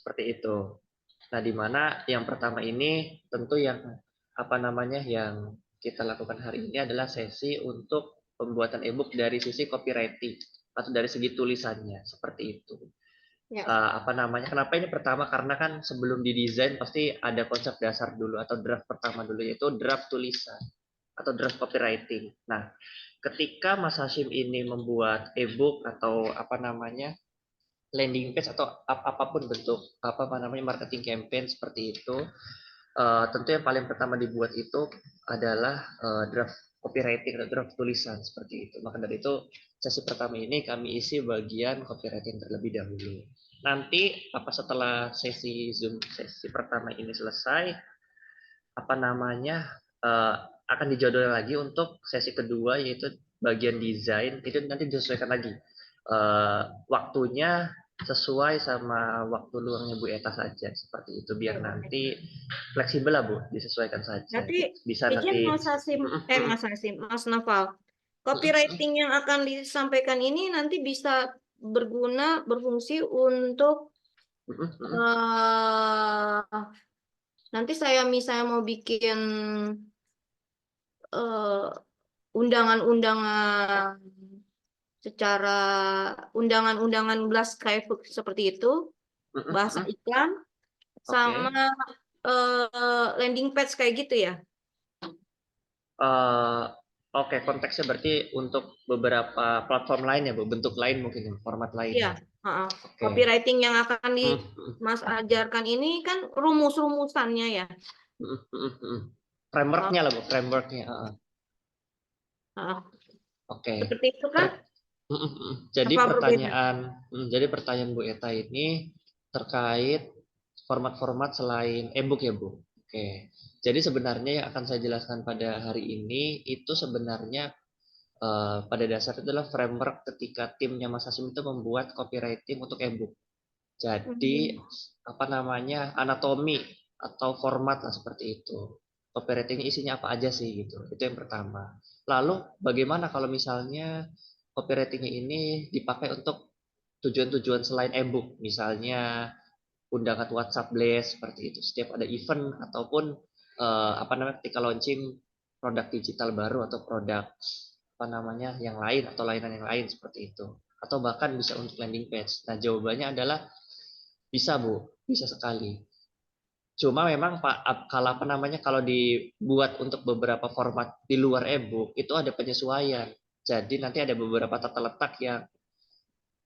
seperti itu. Nah, di mana yang pertama ini tentu yang yang kita lakukan hari ini adalah sesi untuk pembuatan ebook dari sisi copywriting atau dari segi tulisannya seperti itu. Ya. Kenapa ini pertama? Karena kan sebelum didesain pasti ada konsep dasar dulu atau draft pertama dulu, yaitu draft tulisan atau draft copywriting. Nah, ketika Mas Hashim ini membuat ebook atau landing page atau apapun bentuk marketing campaign seperti itu, tentu yang paling pertama dibuat itu adalah draft copywriting atau draft tulisan seperti itu. Maka dari itu sesi pertama ini kami isi bagian copywriting terlebih dahulu. Nanti setelah sesi Zoom sesi pertama ini selesai, akan dijadwal lagi untuk sesi kedua, yaitu bagian desain. Itu nanti disesuaikan lagi waktunya sesuai sama waktu luangnya Bu Eta saja, seperti itu, biar nanti fleksibel lah Bu, disesuaikan saja. Nanti Bisa izin nanti Mas Noval, copywriting yang akan disampaikan ini nanti bisa berfungsi untuk nanti saya misalnya mau bikin undangan-undangan secara undangan blast kayak seperti itu, bahasa iklan sama landing page kayak gitu ya. Oke, konteksnya berarti untuk beberapa platform lain ya Bu, bentuk lain mungkin, format lain. Iya, copywriting yang akan Mas ajarkan ini kan rumus-rumusannya ya. Frameworknya lah Bu, frameworknya. Oke. Seperti itu kan? Jadi pertanyaan Bu Eta ini terkait format-format selain ebook ya Bu. Oke. Jadi sebenarnya yang akan saya jelaskan pada hari ini itu sebenarnya pada dasar itu adalah framework ketika timnya Mas Hasim itu membuat copywriting untuk ebook. Jadi anatomi atau format lah seperti itu. Copywriting isinya apa aja sih gitu. Itu yang pertama. Lalu bagaimana kalau misalnya copywriting ini dipakai untuk tujuan-tujuan selain ebook, misalnya undangan WhatsApp blast seperti itu. Setiap ada event ataupun ketika launching produk digital baru atau produk yang lain atau lainan yang lain seperti itu. Atau bahkan bisa untuk landing page. Nah, jawabannya adalah bisa Bu, bisa sekali. Cuma memang kalau dibuat untuk beberapa format di luar ebook itu ada penyesuaian. Jadi nanti ada beberapa tata letak yang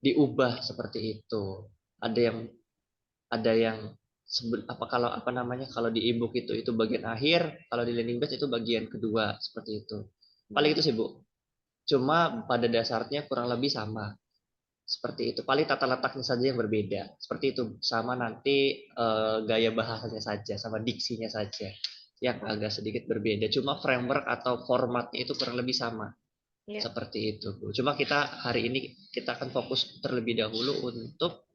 diubah seperti itu. Ada yang kalau di ebook itu bagian akhir, kalau di landing page itu bagian kedua seperti itu. Paling itu sih Bu. Cuma pada dasarnya kurang lebih sama. Seperti itu. Paling tata letaknya saja yang berbeda. Seperti itu. Sama nanti gaya bahasanya saja, sama diksinya saja yang agak sedikit berbeda. Cuma framework atau formatnya itu kurang lebih sama. Ya. Seperti itu, Bu. Cuma hari ini kita akan fokus terlebih dahulu untuk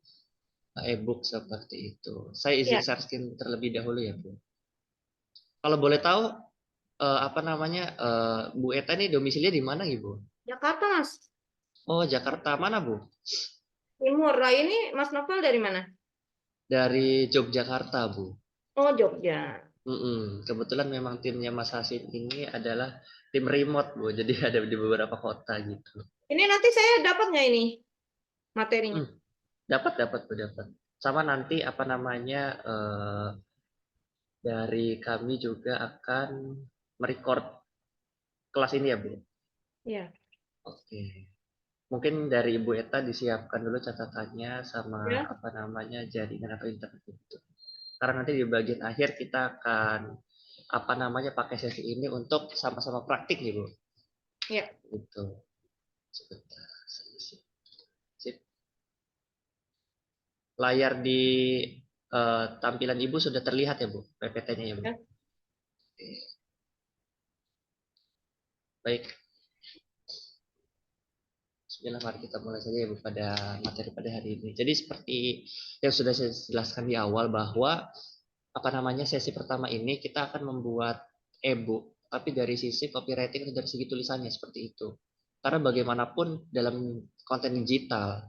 ebook seperti itu. Saya izin share screen terlebih dahulu ya, Bu. Kalau boleh tahu Bu Eta ini domisilinya di mana, Ibu? Jakarta, Mas. Oh, Jakarta. Mana, Bu? Timur. Lah ini Mas Novel dari mana? Dari Yogyakarta, Bu. Oh, Jogja. Kebetulan memang timnya Mas Hasim ini adalah tim remote, Bu. Jadi ada di beberapa kota gitu. Ini nanti saya dapat nggak ini materinya? Dapat, Bu, dapat. Sama nanti dari kami juga akan merecord kelas ini ya, Bu. Iya. Oke. Mungkin dari Ibu Eta disiapkan dulu catatannya sama jaringan atau internet itu. Karena nanti di bagian akhir kita akan pakai sesi ini untuk sama-sama praktik nih Bu. Iya. Gitu. Sebentar. Sip. Layar di tampilan Ibu sudah terlihat ya Bu, PPT-nya ya Bu. Ya. Oke. Baik. Bismillah, mari kita mulai saja ya Bu pada materi pada hari ini. Jadi seperti yang sudah saya jelaskan di awal bahwa sesi pertama ini kita akan membuat e-book tapi dari sisi copywriting atau dari segi tulisannya seperti itu. Karena bagaimanapun dalam konten digital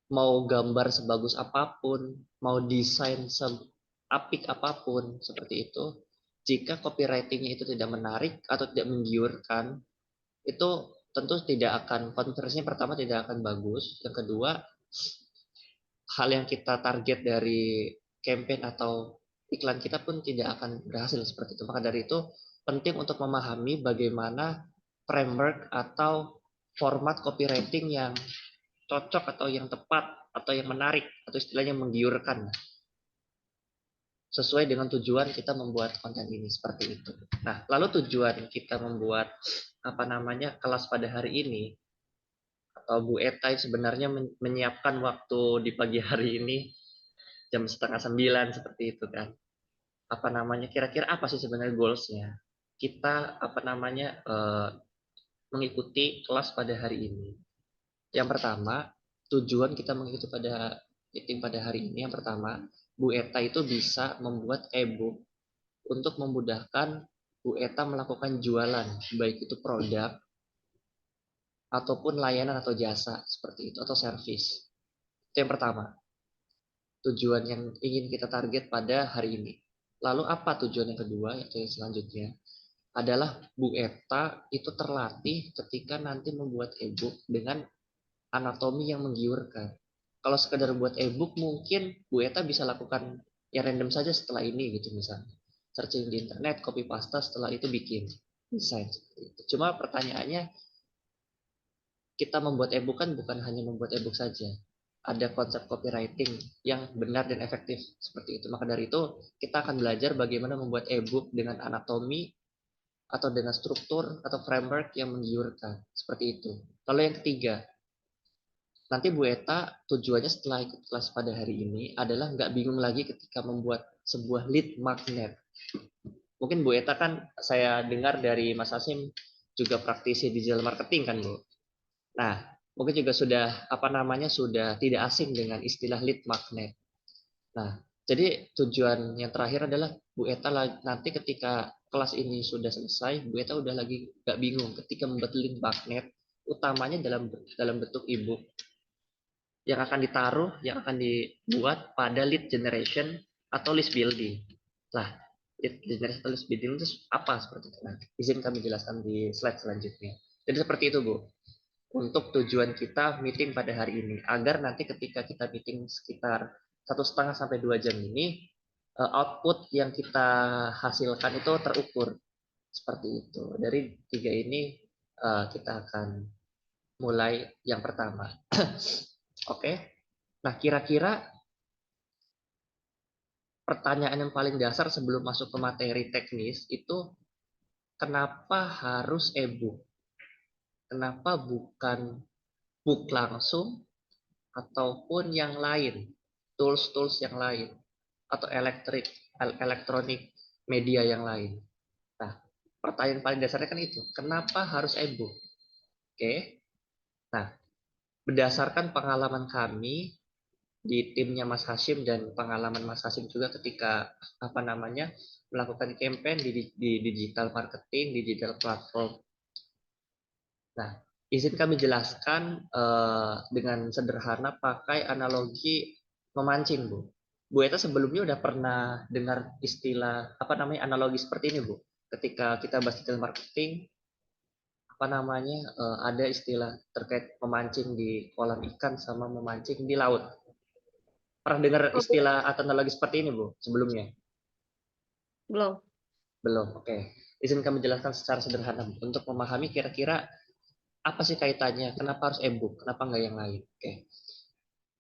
mau gambar sebagus apapun, mau desain seapik apapun, seperti itu, jika copywriting-nya itu tidak menarik atau tidak menggiurkan, itu tentu tidak akan, konversinya pertama tidak akan bagus, yang kedua, hal yang kita target dari campaign atau iklan kita pun tidak akan berhasil seperti itu. Maka dari itu penting untuk memahami bagaimana framework atau format copywriting yang cocok atau yang tepat atau yang menarik atau istilahnya menggiurkan sesuai dengan tujuan kita membuat konten ini seperti itu. Nah, lalu tujuan kita membuat kelas pada hari ini atau Bu Eta sebenarnya menyiapkan waktu di pagi hari ini jam 8:30 seperti itu kan. Kira-kira apa sih sebenarnya goalsnya? Kita mengikuti kelas pada hari ini. Yang pertama, tujuan kita mengikuti pada meeting pada hari ini yang pertama, Bu Eta itu bisa membuat e-book untuk memudahkan Bu Eta melakukan jualan, baik itu produk ataupun layanan atau jasa seperti itu atau service. Itu yang pertama. Tujuan yang ingin kita target pada hari ini. Lalu apa tujuan yang kedua, yaitu yang selanjutnya, adalah Bu Eta itu terlatih ketika nanti membuat e-book dengan anatomi yang menggiurkan. Kalau sekedar buat e-book mungkin Bu Eta bisa lakukan yang random saja setelah ini gitu misalnya. Searching di internet, copy pasta, setelah itu bikin desain seperti itu. Cuma pertanyaannya, kita membuat e-book kan bukan hanya membuat e-book saja. Ada konsep copywriting yang benar dan efektif seperti itu. Maka dari itu kita akan belajar bagaimana membuat e-book dengan anatomi atau dengan struktur atau framework yang menggiurkan seperti itu. Lalu yang ketiga, nanti Bu Eta tujuannya setelah ikut kelas pada hari ini adalah nggak bingung lagi ketika membuat sebuah lead magnet. Mungkin Bu Eta kan saya dengar dari Mas Asim juga praktisi digital marketing kan Bu. Nah, mungkin juga sudah tidak asing dengan istilah lead magnet. Nah, jadi tujuan yang terakhir adalah Bu Eta nanti ketika kelas ini sudah selesai, Bu Eta udah lagi nggak bingung ketika membuat lead magnet, utamanya dalam bentuk e-book yang akan ditaruh, yang akan dibuat pada lead generation atau list building. Nah, lead generation atau list building itu apa seperti itu? Nah, izin kami jelaskan di slide selanjutnya. Jadi seperti itu, Bu. Untuk tujuan kita meeting pada hari ini, agar nanti ketika kita meeting sekitar 1,5 sampai 2 jam ini, output yang kita hasilkan itu terukur seperti itu. Dari tiga ini kita akan mulai yang pertama. Oke. Nah, kira-kira pertanyaan yang paling dasar sebelum masuk ke materi teknis itu, kenapa harus e-book? Kenapa bukan book langsung ataupun yang lain, tools-tools yang lain, atau elektronik media yang lain? Nah, pertanyaan paling dasarnya kan itu, kenapa harus e-book? Oke. Nah, berdasarkan pengalaman kami di timnya Mas Hashim dan pengalaman Mas Hashim juga ketika melakukan campaign di digital marketing, di digital platform. Nah, izin kami jelaskan dengan sederhana pakai analogi memancing, Bu. Bu Eta sebelumnya udah pernah dengar istilah analogi seperti ini, Bu. Ketika kita bahas digital marketing, ada istilah terkait memancing di kolam ikan sama memancing di laut. Pernah dengar istilah atau analogi seperti ini, Bu, sebelumnya? Belum. Belum, oke. Izin kami jelaskan secara sederhana, Bu, untuk memahami kira-kira apa sih kaitannya, kenapa harus e-book, kenapa nggak yang lain. Oke.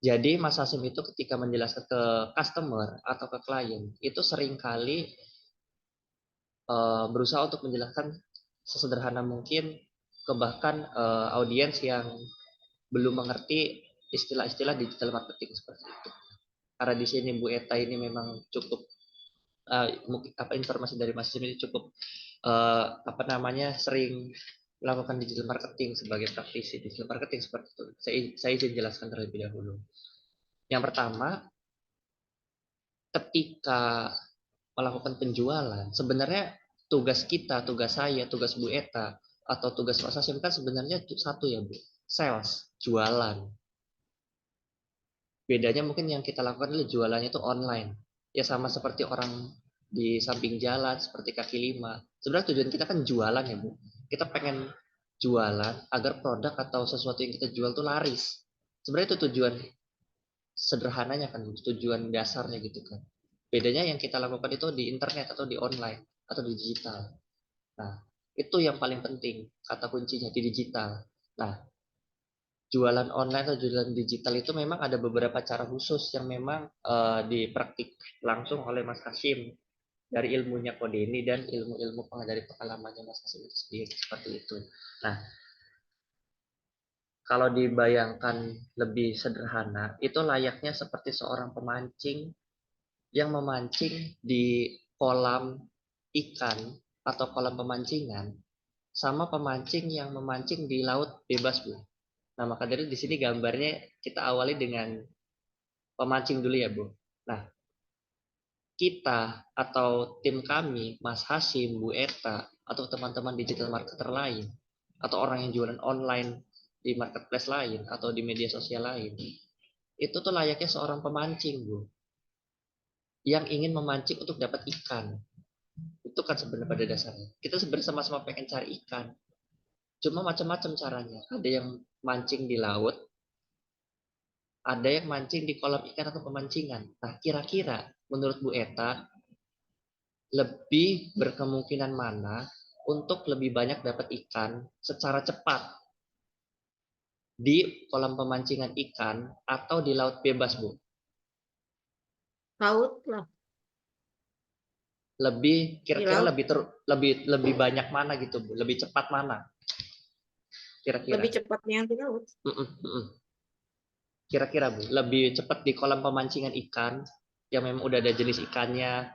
Jadi Mas Hasim itu ketika menjelaskan ke customer atau ke klien, itu seringkali berusaha untuk menjelaskan sesederhana mungkin ke bahkan audiens yang belum mengerti istilah-istilah digital marketing seperti itu. Karena di sini Bu Eta ini memang cukup informasi dari Mas Hasim ini cukup sering melakukan digital marketing sebagai praktisi digital marketing seperti itu. Saya izin jelaskan terlebih dahulu. Yang pertama, ketika melakukan penjualan, sebenarnya tugas kita, tugas saya, tugas Bu Eta, atau tugas Mas Hasim kan sebenarnya satu ya Bu, sales, jualan. Bedanya mungkin yang kita lakukan adalah jualannya itu online. Ya sama seperti orang di samping jalan, seperti kaki lima. Sebenarnya tujuan kita kan jualan ya Bu. Kita pengen jualan agar produk atau sesuatu yang kita jual tuh laris. Sebenarnya itu tujuan sederhananya kan, tujuan dasarnya gitu kan. Bedanya yang kita lakukan itu di internet atau di online atau di digital. Nah, itu yang paling penting, kata kuncinya di digital. Nah, jualan online atau jualan digital itu memang ada beberapa cara khusus yang memang dipraktik langsung oleh Mas Hashim dari ilmunya kode ini dan ilmu-ilmu dari pengalamannya Mas Hashim itu sendiri seperti itu. Nah, kalau dibayangkan lebih sederhana, itu layaknya seperti seorang pemancing yang memancing di kolam ikan atau kolam pemancingan sama pemancing yang memancing di laut bebas, Bu. Nah, maka dari di sini gambarnya kita awali dengan pemancing dulu ya, Bu. Nah, kita atau tim kami, Mas Hasim, Bu Eta, atau teman-teman digital marketer lain, atau orang yang jualan online di marketplace lain, atau di media sosial lain, itu tuh layaknya seorang pemancing, Bu, yang ingin memancing untuk dapat ikan. Itu kan sebenarnya pada dasarnya. Kita sebenarnya sama-sama pengen cari ikan. Cuma macam-macam caranya. Ada yang mancing di laut, ada yang mancing di kolam ikan atau pemancingan. Nah, kira-kira menurut Bu Eta, lebih berkemungkinan mana untuk lebih banyak dapat ikan secara cepat di kolam pemancingan ikan atau di laut bebas, Bu? Laut lah, Lebih di kira-kira laut. lebih banyak mana gitu, Bu? Lebih cepat mana kira-kira? Lebih cepatnya yang di laut. Kira-kira Bu, lebih cepat di kolam pemancingan ikan yang memang udah ada jenis ikannya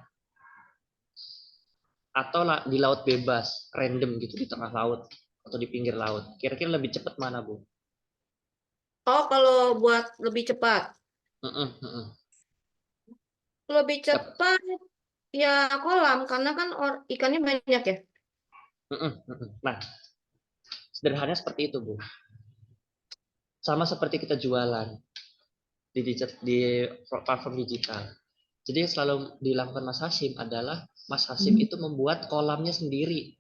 atau di laut bebas, random gitu di tengah laut atau di pinggir laut. Kira-kira lebih cepat mana, Bu? Oh, kalau buat lebih cepat. Lebih Cep- cepat ya kolam, karena kan ikannya banyak ya. Nah, sederhananya seperti itu, Bu. Sama seperti kita jualan di platform digital. Jadi yang selalu dilakukan Mas Hasim adalah Mas Hasim itu membuat kolamnya sendiri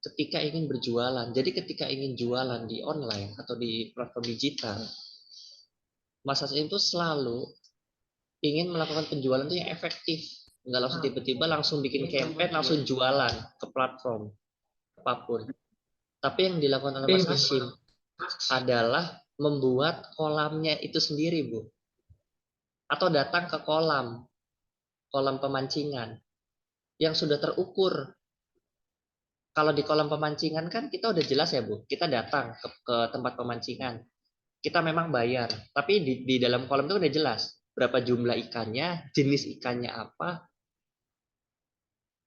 ketika ingin berjualan. Jadi ketika ingin jualan di online atau di platform digital, Mas Hasim itu selalu ingin melakukan penjualan itu yang efektif. Nggak langsung tiba-tiba langsung bikin campaign, langsung jualan ke platform apapun. Tapi yang dilakukan oleh Mas Hashim adalah membuat kolamnya itu sendiri, Bu. Atau datang ke kolam pemancingan yang sudah terukur. Kalau di kolam pemancingan kan kita udah jelas ya, Bu. Kita datang ke tempat pemancingan. Kita memang bayar, tapi di dalam kolam itu udah jelas berapa jumlah ikannya, jenis ikannya apa,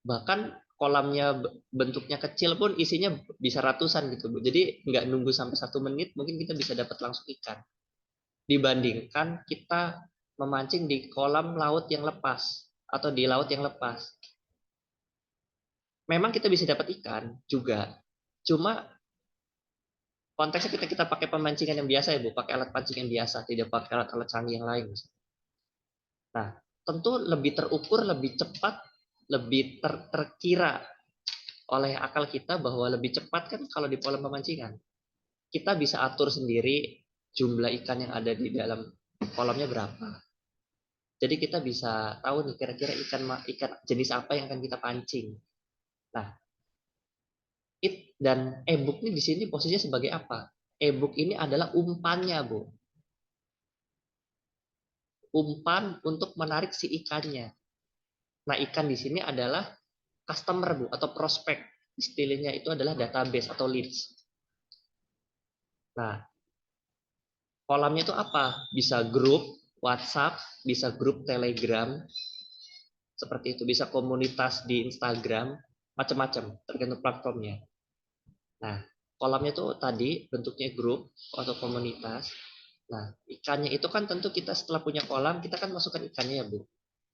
bahkan kolamnya bentuknya kecil pun isinya bisa ratusan gitu Bu. Jadi nggak nunggu sampai 1 menit, mungkin kita bisa dapat langsung ikan. Dibandingkan kita memancing di kolam laut yang lepas atau di laut yang lepas. Memang kita bisa dapat ikan juga, cuma konteksnya kita pakai pemancingan yang biasa ya Bu, pakai alat pancing yang biasa, tidak pakai alat-alat canggih yang lain. Nah, tentu lebih terukur, lebih cepat, lebih terkira oleh akal kita bahwa lebih cepat kan kalau di kolam pemancingan. Kita bisa atur sendiri jumlah ikan yang ada di dalam kolamnya berapa. Jadi kita bisa tahu nih kira-kira ikan jenis apa yang akan kita pancing. Nah, dan e-book ini di sini posisinya sebagai apa? E-book ini adalah umpannya, Bu. Umpan untuk menarik si ikannya. Nah, ikan di sini adalah customer, Bu, atau prospek. Istilahnya itu adalah database atau leads. Nah, kolamnya itu apa? Bisa grup WhatsApp, bisa grup Telegram, seperti itu. Bisa komunitas di Instagram, macam-macam, tergantung platformnya. Nah, kolamnya itu tadi bentuknya grup atau komunitas. Nah, ikannya itu kan tentu kita setelah punya kolam, kita kan masukkan ikannya ya, Bu.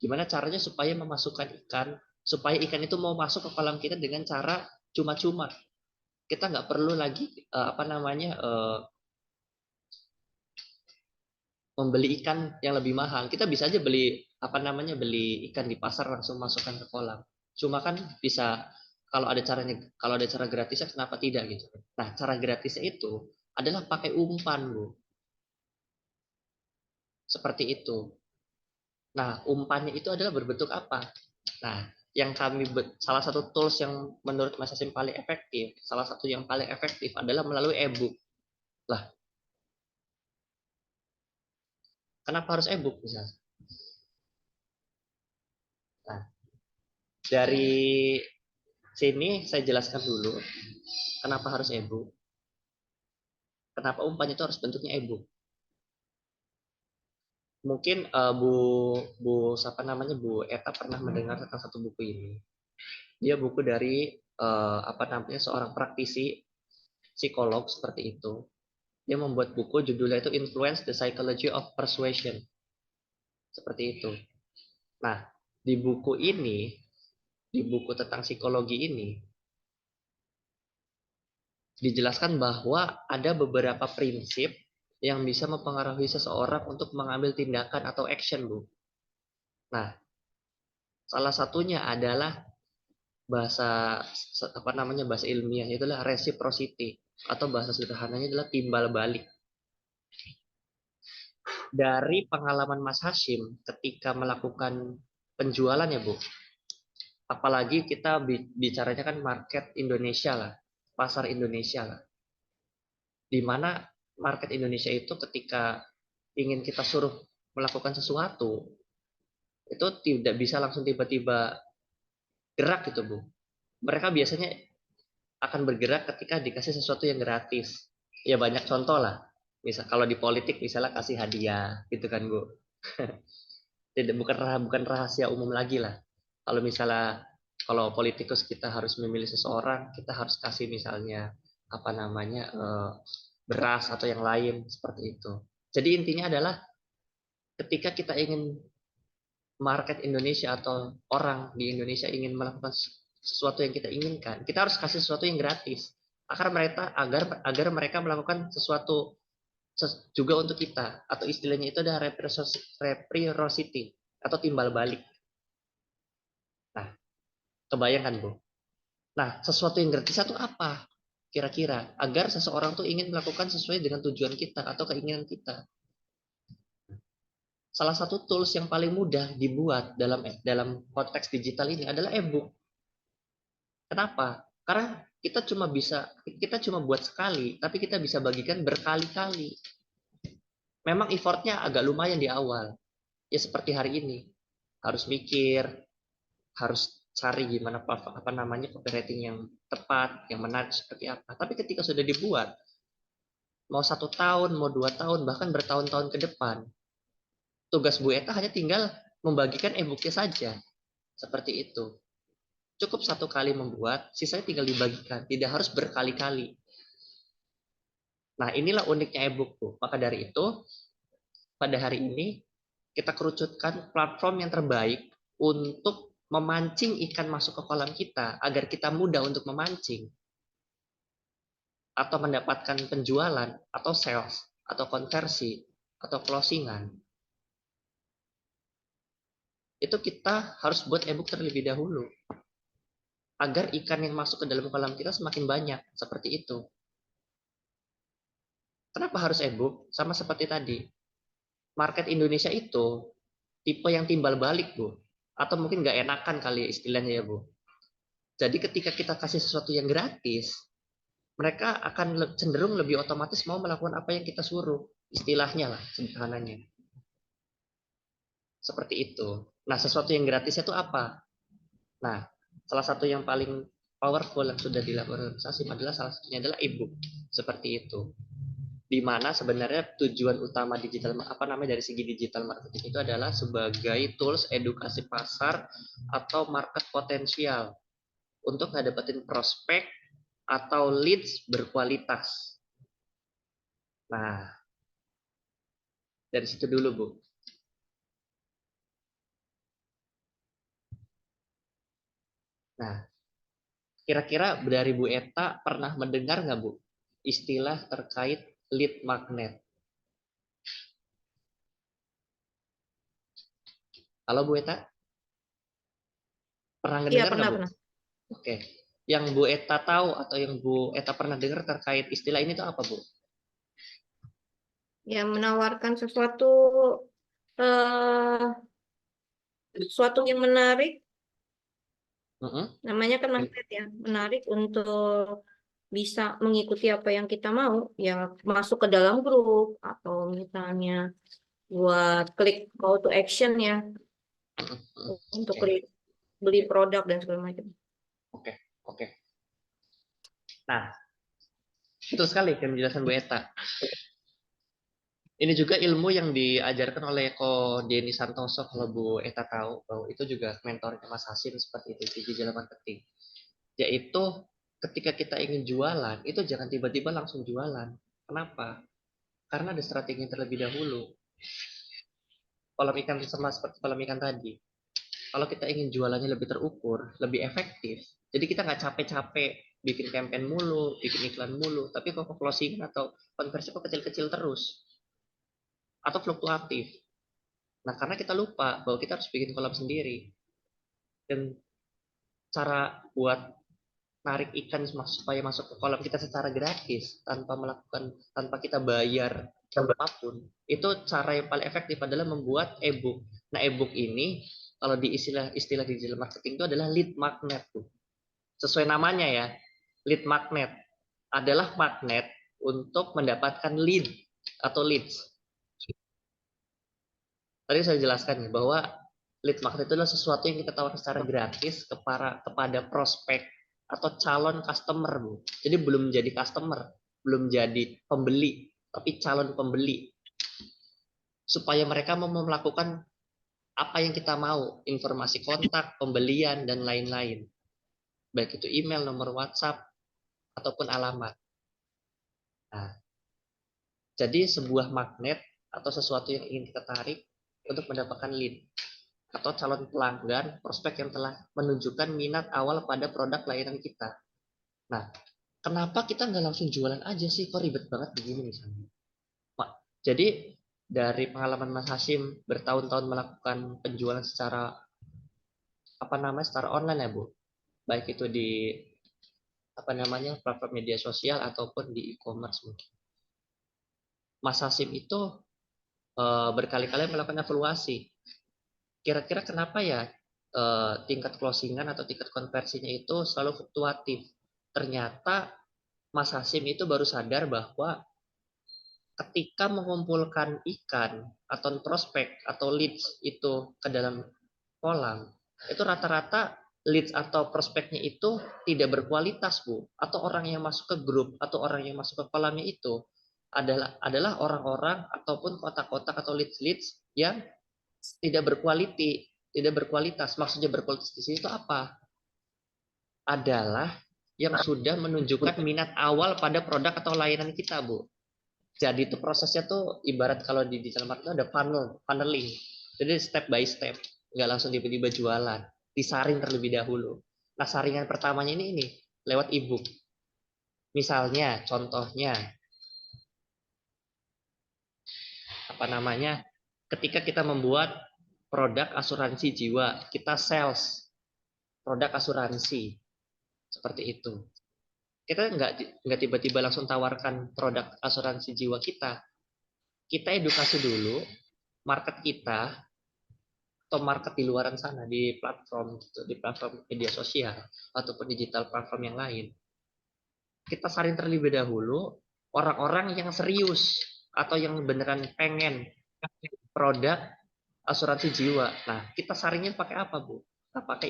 Gimana caranya supaya memasukkan ikan, supaya ikan itu mau masuk ke kolam kita dengan cara cuma-cuma. Kita nggak perlu lagi membeli ikan yang lebih mahal. Kita bisa aja beli beli ikan di pasar langsung masukkan ke kolam. Cuma kan bisa kalau ada cara gratisnya kenapa tidak gitu. Nah, cara gratisnya itu adalah pakai umpan, Bu. Seperti itu. Nah, umpannya itu adalah berbentuk apa? Nah, salah satu tools yang menurut Mas Hasim paling efektif, salah satu yang paling efektif adalah melalui e-book. Lah, kenapa harus e-book misalnya? Nah, dari sini saya jelaskan dulu kenapa harus e-book. Kenapa umpannya itu harus bentuknya e-book. Mungkin Bu Bu Bu Eta pernah mendengar tentang satu buku ini. Dia buku dari seorang praktisi psikolog seperti itu. Dia membuat buku judulnya itu Influence the Psychology of Persuasion. Seperti itu. Nah, di buku ini, di buku tentang psikologi ini, dijelaskan bahwa ada beberapa prinsip yang bisa mempengaruhi seseorang untuk mengambil tindakan atau action, Bu. Nah, salah satunya adalah bahasa ilmiahnya itulah reciprocity atau bahasa sederhananya adalah timbal balik. Dari pengalaman Mas Hashim ketika melakukan penjualan ya Bu, apalagi kita bicaranya kan market Indonesia lah, pasar Indonesia lah, di mana market Indonesia itu ketika ingin kita suruh melakukan sesuatu, itu tidak bisa langsung tiba-tiba gerak gitu Bu. Mereka biasanya akan bergerak ketika dikasih sesuatu yang gratis. Ya banyak contoh lah. Misal kalau di politik misalnya kasih hadiah gitu kan Bu. Tidak bukan rahasia umum lagi lah. Kalau misalnya kalau politikus kita harus memilih seseorang, kita harus kasih misalnya beras atau yang lain seperti itu. Jadi intinya adalah ketika kita ingin market Indonesia atau orang di Indonesia ingin melakukan sesuatu yang kita inginkan, kita harus kasih sesuatu yang gratis agar mereka melakukan sesuatu juga untuk kita, atau istilahnya itu adalah reciprocity atau timbal balik. Nah, kebayangkan Bu. Nah, sesuatu yang gratis itu apa? Kira-kira agar seseorang tuh ingin melakukan sesuai dengan tujuan kita atau keinginan kita. Salah satu tools yang paling mudah dibuat dalam konteks digital ini adalah e-book. Kenapa? Karena kita cuma buat sekali, tapi kita bisa bagikan berkali-kali. Memang effortnya agak lumayan di awal. Ya seperti hari ini. Harus mikir, harus cari gimana copywriting yang tepat, yang menarik seperti apa. Tapi ketika sudah dibuat, mau 1 tahun, mau 2 tahun, bahkan bertahun-tahun ke depan, tugas Bu Eta hanya tinggal membagikan e-booknya saja. Seperti itu. Cukup 1 kali membuat, sisanya tinggal dibagikan. Tidak harus berkali-kali. Nah, inilah uniknya e-book, Bu. Maka dari itu, pada hari ini, kita kerucutkan platform yang terbaik untuk memancing ikan masuk ke kolam kita, agar kita mudah untuk memancing, atau mendapatkan penjualan, atau sales, atau konversi, atau closingan. Itu kita harus buat e-book terlebih dahulu. Agar ikan yang masuk ke dalam kolam kita semakin banyak. Seperti itu. Kenapa harus e-book? Sama seperti tadi. Market Indonesia itu tipe yang timbal balik, Bu. Atau mungkin nggak enakan kali istilahnya ya, Bu. Jadi ketika kita kasih sesuatu yang gratis, mereka akan cenderung lebih otomatis mau melakukan apa yang kita suruh. Istilahnya lah, sederhananya. Seperti itu. Nah, sesuatu yang gratis itu apa? Nah, salah satu yang paling powerful yang sudah dilakukan organisasi adalah salah satunya adalah e-book. Seperti itu. Di mana sebenarnya tujuan utama dari segi digital marketing itu adalah sebagai tools edukasi pasar atau market potensial untuk ngedapetin prospek atau leads berkualitas. Nah, dari situ dulu Bu. Nah, kira-kira dari Bu Eta pernah mendengar nggak Bu istilah terkait lead magnet? Halo Bu Eta, pernah Iya, ngedengar nggak Bu? pernah. Oke. Yang Bu Eta tahu atau yang Bu Eta pernah dengar terkait istilah ini tuh apa Bu? Ya, menawarkan eh sesuatu yang menarik, Mm-mm. namanya kan magnet ya, menarik untuk bisa mengikuti apa yang kita mau, ya masuk ke dalam grup atau misalnya buat klik call to action ya, untuk Oke, klik beli produk dan segala macam. oke, oke. Nah, betul sekali yang menjelaskan Bu Eta. Ini juga ilmu yang diajarkan oleh Ko Denny Santoso, kalau Bu Eta tahu, bahwa itu juga mentornya Mas Hasim seperti itu di Jalan Marketing. Yaitu ketika kita ingin jualan, itu jangan tiba-tiba langsung jualan. Kenapa? Karena ada strategi terlebih dahulu. Kolam ikan sama seperti kolam ikan tadi. Kalau kita ingin jualannya lebih terukur, lebih efektif, jadi kita nggak capek-capek bikin campaign mulu, bikin iklan mulu, tapi kok closing atau konversi kok kecil-kecil terus, atau fluktuatif. Nah, karena kita lupa bahwa kita harus bikin kolam sendiri. Dan cara buat narik ikan supaya masuk ke kolam kita secara gratis, tanpa kita bayar apapun, itu cara yang paling efektif adalah membuat e-book. Nah, e-book ini kalau di istilah di digital marketing itu adalah lead magnet tuh. Sesuai namanya ya, lead magnet adalah magnet untuk mendapatkan lead atau leads. Tadi saya jelaskan ya, bahwa lead magnet itu adalah sesuatu yang kita tawarkan secara gratis kepada prospek atau calon customer, Bu. Jadi belum jadi customer, belum jadi pembeli, tapi calon pembeli. Supaya mereka mau melakukan apa yang kita mau, informasi kontak, pembelian, dan lain-lain. Baik itu email, nomor WhatsApp, ataupun alamat. Nah, jadi sebuah magnet atau sesuatu yang ingin kita tarik untuk mendapatkan lead atau calon pelanggan, prospek yang telah menunjukkan minat awal pada produk layanan kita. Nah, kenapa kita nggak langsung jualan aja sih? Kok ribet banget begini misalnya? Jadi dari pengalaman Mas Hashim bertahun-tahun melakukan penjualan secara online ya Bu, baik itu di platform media sosial ataupun di e-commerce mungkin. Mas Hashim itu berkali-kali melakukan evaluasi. Kira-kira kenapa ya tingkat closingan atau tingkat konversinya itu selalu fluktuatif? Ternyata Mas Hasim itu baru sadar bahwa ketika mengumpulkan ikan atau prospek atau leads itu ke dalam kolam, itu rata-rata leads atau prospeknya itu tidak berkualitas, Bu. Atau orang yang masuk ke grup atau orang yang masuk ke kolamnya itu adalah orang-orang ataupun kotak-kotak atau leads-leads yang tidak berkualitas. Maksudnya berkualitas di sini itu apa? Adalah yang sudah menunjukkan minat awal pada produk atau layanan kita, Bu. Jadi itu prosesnya tuh ibarat kalau di digital marketing ada funneling. Jadi step by step, nggak langsung tiba-tiba jualan, disaring terlebih dahulu. Nah, saringan pertamanya ini lewat ebook. Misalnya, contohnya ketika kita membuat produk asuransi jiwa, kita sales produk asuransi seperti itu. Kita nggak tiba-tiba langsung tawarkan produk asuransi jiwa kita. Kita edukasi dulu market kita atau market di luaran sana di platform gitu, di platform media sosial ataupun digital platform yang lain. Kita saring terlebih dahulu orang-orang yang serius atau yang beneran pengen produk asuransi jiwa. Nah, kita saringnya pakai apa, Bu? Kita pakai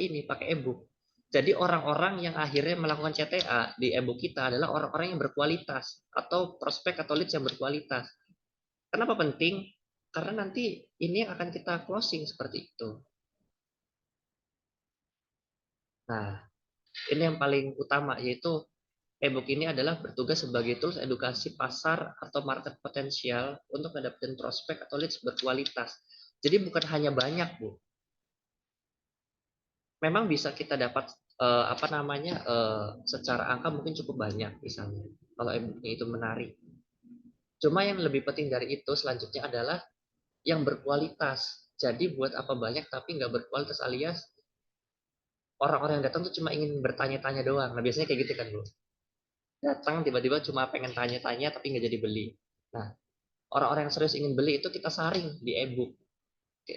e-book. Jadi orang-orang yang akhirnya melakukan CTA di e-book kita adalah orang-orang yang berkualitas atau prospek atau leads yang berkualitas. Kenapa penting? Karena nanti ini yang akan kita closing seperti itu. Nah, ini yang paling utama, yaitu e-book ini adalah bertugas sebagai tools edukasi pasar atau market potensial untuk mendapatkan prospek atau leads berkualitas. Jadi bukan hanya banyak, Bu. Memang bisa kita dapat secara angka mungkin cukup banyak misalnya kalau e-booknya itu menarik. Cuma yang lebih penting dari itu selanjutnya adalah yang berkualitas. Jadi buat apa banyak tapi nggak berkualitas, alias orang-orang yang datang tuh cuma ingin bertanya-tanya doang. Nah biasanya kayak gitu kan Bu. Datang tiba-tiba cuma pengen tanya-tanya tapi nggak jadi beli. Nah orang-orang yang serius ingin beli itu kita saring di e-book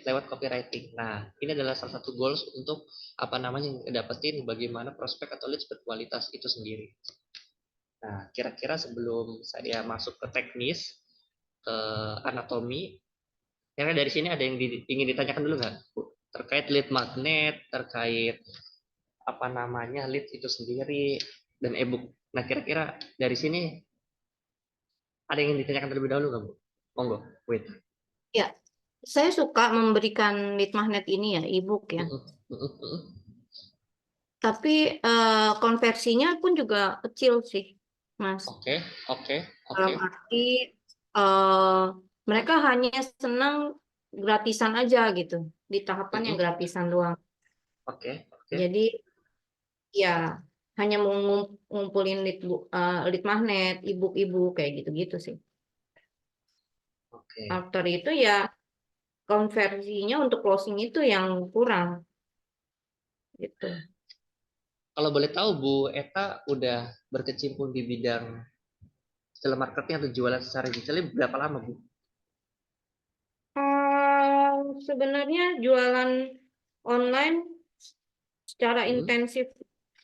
lewat copywriting. Nah ini adalah salah satu goals untuk apa namanya dapetin bagaimana prospek atau leads berkualitas itu sendiri. Nah kira-kira sebelum saya masuk ke teknis, ke anatomi, karena dari sini ada yang ingin ditanyakan dulu nggak Bu? Terkait lead magnet, terkait apa namanya lead itu sendiri dan e-book. Nah kira-kira dari sini ada yang ingin ditanyakan terlebih dahulu nggak Bu? Monggo, wait. Ya, saya suka memberikan lead magnet ini ya, e-book ya. Tapi konversinya pun juga kecil sih, Mas. Oke, oke, oke, Dalam arti eh, mereka hanya senang gratisan aja gitu, di tahapan yang gratisan doang. oke, oke, Jadi ya hanya mau ngumpulin lead magnet, e-book kayak gitu-gitu sih. oke. After itu ya konversinya untuk closing itu yang kurang gitu. Kalau boleh tahu Bu Eta udah berkecimpung di bidang digital marketing atau jualan secara digital berapa lama Bu? Eh, Sebenarnya jualan online secara Hmm, intensif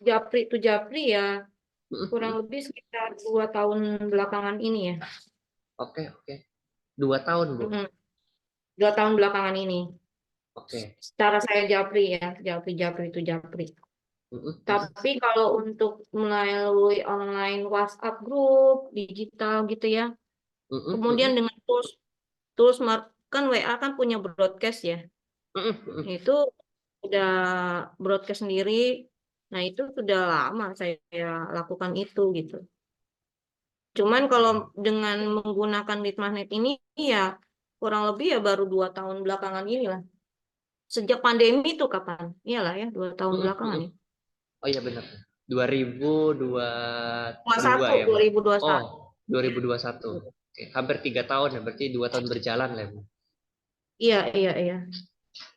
japri to japri ya hmm, kurang hmm. lebih sekitar 2 tahun belakangan ini ya. Oke, oke. 2 tahun Bu. Mm-mm. 2 tahun belakangan ini. Oke. Secara saya japri ya, japri to japri. Hmm, hmm, Tapi kalau untuk melalui online WhatsApp group, digital gitu ya, hmm, hmm, kemudian hmm, dengan tools, tools kan WA kan punya broadcast ya, hmm, hmm. itu udah broadcast sendiri. Nah itu sudah lama saya lakukan itu gitu. Cuman kalau Oke. dengan menggunakan lead magnet ini ya kurang lebih ya baru 2 tahun belakangan ini lah. Sejak pandemi itu kapan? Iyalah ya 2 tahun Hmm, hmm, belakangan hmm. ya. Oh iya benar. 2022 21, ya Bu. Oh, 2021. Ya. 2021. Oke, hampir 3 tahun ya, berarti 2 tahun berjalan lah Bu. Iya, iya, iya.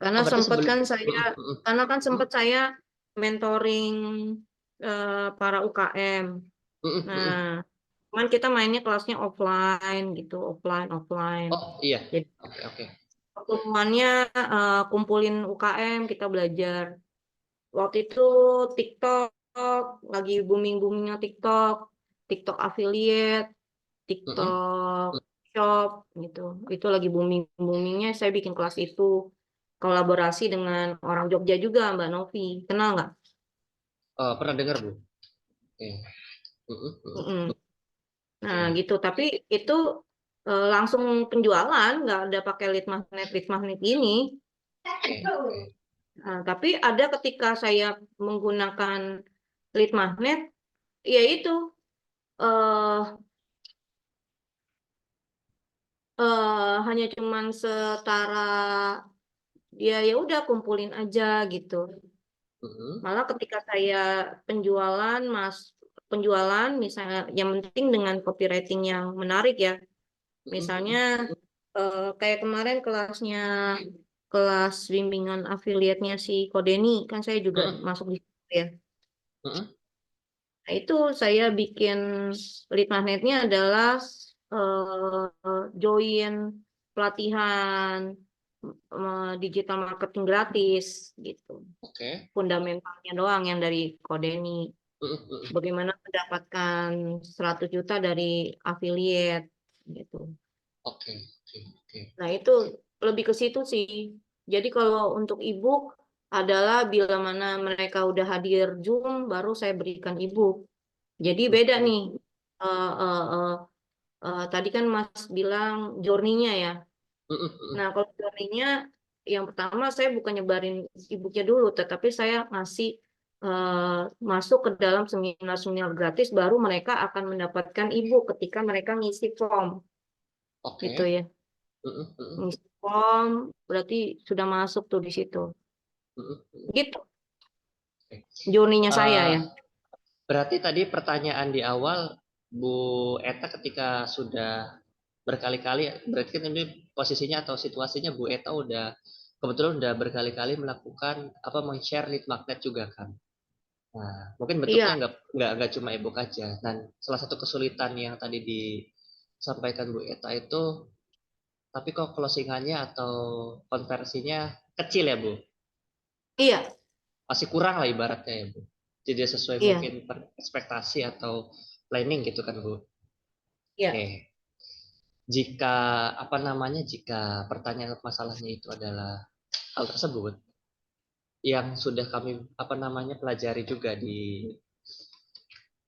Karena Oh berarti sempat sebelum. kan saya, Hmm, hmm, karena kan hmm, sempat saya mentoring para UKM. hmm, hmm, Nah, hmm. cuman kita mainnya kelasnya offline gitu, offline, offline. Oh iya. Jadi Oke, oke. pertemuannya kumpulin UKM, kita belajar. Waktu itu TikTok lagi booming-boomingnya TikTok, TikTok affiliate, Hmm, hmm. TikTok shop gitu. Itu lagi booming-boomingnya. Saya bikin kelas itu kolaborasi dengan orang Jogja juga, Mbak Novi. Kenal nggak? Oh, pernah dengar Bu? Oke. Hmm, hmm, hmm. Mm-mm. Nah Oke, gitu. Tapi itu langsung penjualan, nggak ada pakai lead magnet ini. oke, oke. Nah, tapi ada ketika saya menggunakan lead magnet, yaitu eh hanya cuman setara dia ya udah kumpulin aja gitu. Hmm, Malah ketika saya penjualan penjualan misalnya yang penting dengan copywriting yang menarik ya. hmm, Misalnya hmm, kayak kemarin kelas bimbingan affiliate-nya si Kodeni kan saya juga hmm, masuk di situ ya. hmm. Nah, itu saya bikin lead magnetnya adalah join pelatihan digital marketing gratis gitu. Oke. Fundamentalnya doang yang dari Kodeni. Hmm, hmm. Bagaimana mendapatkan 100 juta dari affiliate gitu. Oke, oke, oke. Nah, itu lebih ke situ sih. Jadi kalau untuk ebook adalah bila mana mereka udah hadir Zoom baru saya berikan ebook. Jadi beda Hmm, nih. Eh, eh, eh, Tadi kan Mas bilang journey-nya ya. hmm, hmm. Nah, kalau journey-nya yang pertama saya bukan nyebarin e-booknya dulu, tetapi saya ngasih eh, masuk ke dalam seminar-seminar gratis, baru mereka akan mendapatkan e-book ketika mereka ngisi form, gitu Oke. ya. Hmm, hmm, Ngisi form berarti sudah masuk tuh di situ. hmm, hmm. Gitu, Oke. journey-nya saya Eh, ya. Berarti tadi pertanyaan di awal Bu Eta ketika sudah berkali-kali, berarti kan ini posisinya atau situasinya Bu Eta udah kebetulan udah berkali-kali melakukan men-share lead magnet juga kan. Nah, mungkin bentuknya Iya, nggak cuma e-book aja. Dan salah satu kesulitan yang tadi disampaikan Bu Eta itu, tapi kok closingannya atau konversinya kecil ya Bu? iya, Masih kurang lah ibaratnya ya Bu. Tidak sesuai iya, mungkin ekspektasi atau planning gitu kan Bu. Oke. iya. Jika jika pertanyaan masalahnya itu adalah hal tersebut, yang sudah kami pelajari juga di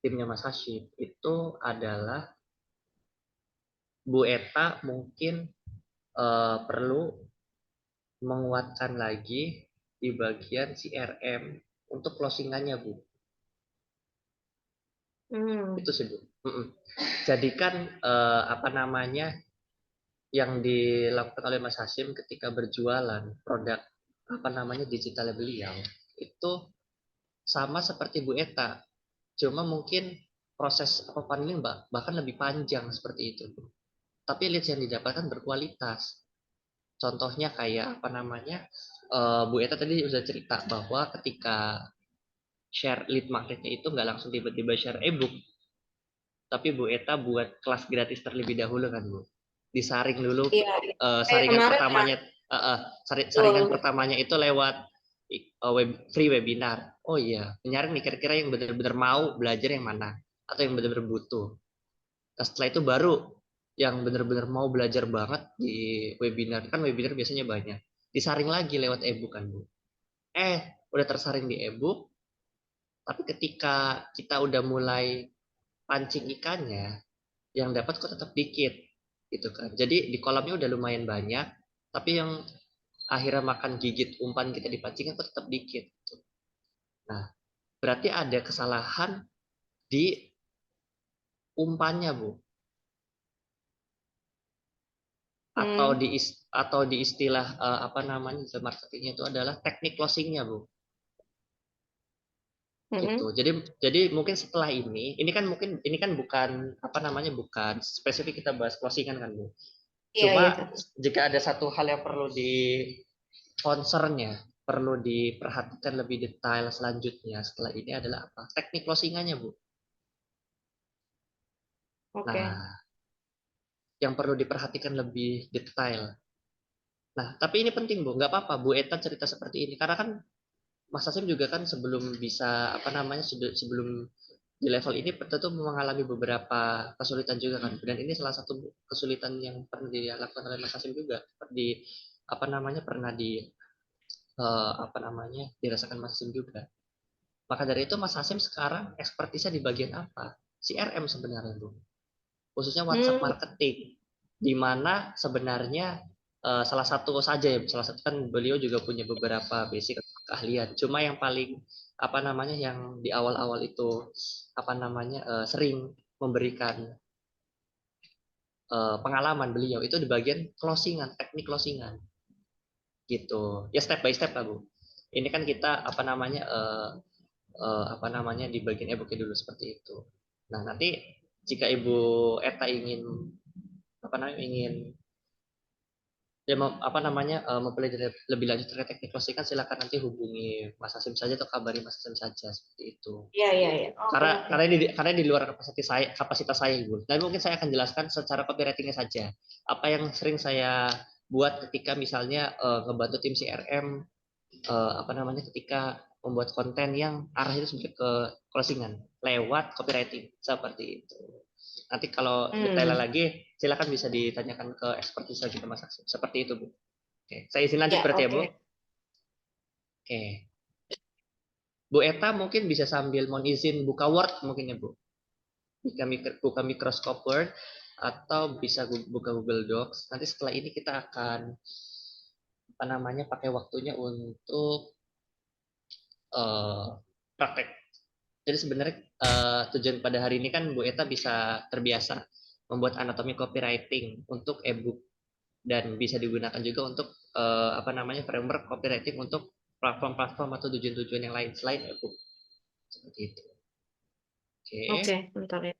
timnya Mas Hashim itu adalah Bu Eta mungkin perlu menguatkan lagi di bagian CRM untuk closingannya Bu. Hmm. Itu sih Bu. Jadikan yang dilakukan oleh Mas Hashim ketika berjualan produk digital beliau itu sama seperti Bu Eta, cuma mungkin proses paneling bahkan lebih panjang seperti itu. Tapi leads yang didapatkan berkualitas. Contohnya kayak Bu Eta tadi sudah cerita bahwa ketika share lead magnetnya itu nggak langsung tiba-tiba share ebook, tapi Bu Eta buat kelas gratis terlebih dahulu kan Bu. Disaring dulu Iya, iya. Kayak saringan kemarin ya, pertamanya saringan betul. pertamanya itu lewat free webinar. Oh iya, menyaring nih kira-kira yang benar-benar mau belajar yang mana atau yang benar-benar butuh. Nah, setelah itu baru yang benar-benar mau belajar banget di webinar. Kan webinar biasanya banyak. Disaring lagi lewat ebook kan Bu. Udah tersaring di ebook, tapi ketika kita udah mulai pancing ikannya, yang dapat kok tetap dikit gitu kan. Jadi di kolamnya udah lumayan banyak, tapi yang akhirnya makan gigit umpan kita dipancingnya kok tetap dikit. Nah, berarti ada kesalahan di umpannya Bu, atau Hmm. di istilah di marketingnya itu adalah teknik closingnya Bu. Gitu. Mm-mm. Jadi mungkin setelah ini kan bukan bukan spesifik kita bahas closingan kan Bu. Iya, Cuma iya. jika ada satu hal yang perlu di concernnya, perlu diperhatikan lebih detail selanjutnya setelah ini adalah apa? Teknik closingannya Bu. Oke. Nah, yang perlu diperhatikan lebih detail. Nah, tapi ini penting Bu, nggak apa-apa Bu Eta cerita seperti ini karena kan Mas Asim juga kan sebelum bisa sebelum di level ini tentu mengalami beberapa kesulitan juga kan, dan ini salah satu kesulitan yang pernah dilakukan oleh Mas Asim juga di pernah dirasakan Mas Asim juga. Maka dari itu Mas Asim sekarang ekspertisnya di bagian apa? CRM sebenarnya Bu, khususnya WhatsApp Hmm. marketing, di mana sebenarnya salah satu saja ya, salah satu kan beliau juga punya beberapa basic keahlian. Cuma yang paling yang di awal-awal itu sering memberikan pengalaman beliau itu di bagian closingan, teknik closingan gitu. Ya step by step lah Bu. Ini kan kita di bagian e-booknya dulu seperti itu. Nah nanti jika Ibu Eta ingin ingin ya mempelajari lebih lanjut terkait teknik closing kan silakan nanti hubungi Mas Hasim saja atau kabari Mas Hasim saja seperti itu. Iya, iya, iya. Oke, Karena oke. di luar kapasitas saya Ibu. Dan mungkin saya akan jelaskan secara copywritingnya saja. Apa yang sering saya buat ketika misalnya ngebantu tim CRM ketika membuat konten yang arahnya itu sebenarnya ke closingan lewat copywriting seperti itu. Nanti kalau detailnya Hmm. lagi silakan bisa ditanyakan ke ekspertis kita Mas Aksim. Seperti itu Bu. Oke, saya izin lanjut Ya, berarti ya Bu. oke. Oke. Bu Eta mungkin bisa sambil mau izin buka Word mungkin ya Bu. Buka Microsoft Word atau bisa buka Google Docs. Nanti setelah ini kita akan pakai waktunya untuk praktek. Jadi sebenarnya tujuan pada hari ini kan Bu Eta bisa terbiasa membuat anatomi copywriting untuk ebook dan bisa digunakan juga untuk framework copywriting untuk platform-platform atau tujuan-tujuan yang lain selain ebook seperti itu. Oke, Oke, bentar ya.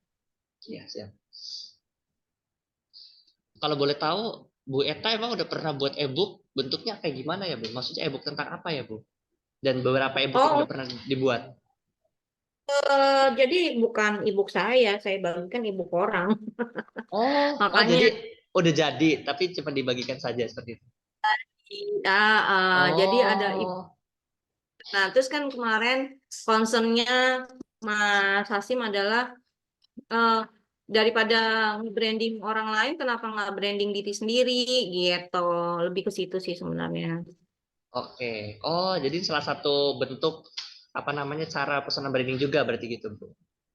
ya siap. Kalau boleh tahu, Bu Eta emang udah pernah buat ebook bentuknya kayak gimana ya Bu? Maksudnya e-book tentang apa ya Bu? Dan beberapa e-book yang Oh, udah pernah dibuat. jadi bukan ebook saya bagikan ebook orang. Oh, oh Makanya jadi udah jadi, tapi cuma dibagikan saja seperti itu. ya, jadi ada Oh, Nah, terus kan kemarin concernnya Mas Hasim adalah eh, daripada branding orang lain, kenapa nggak branding diri sendiri gitu. Lebih ke situ sih sebenarnya. oke. Oh, jadi salah satu bentuk apa namanya cara personal branding juga berarti gitu Bu.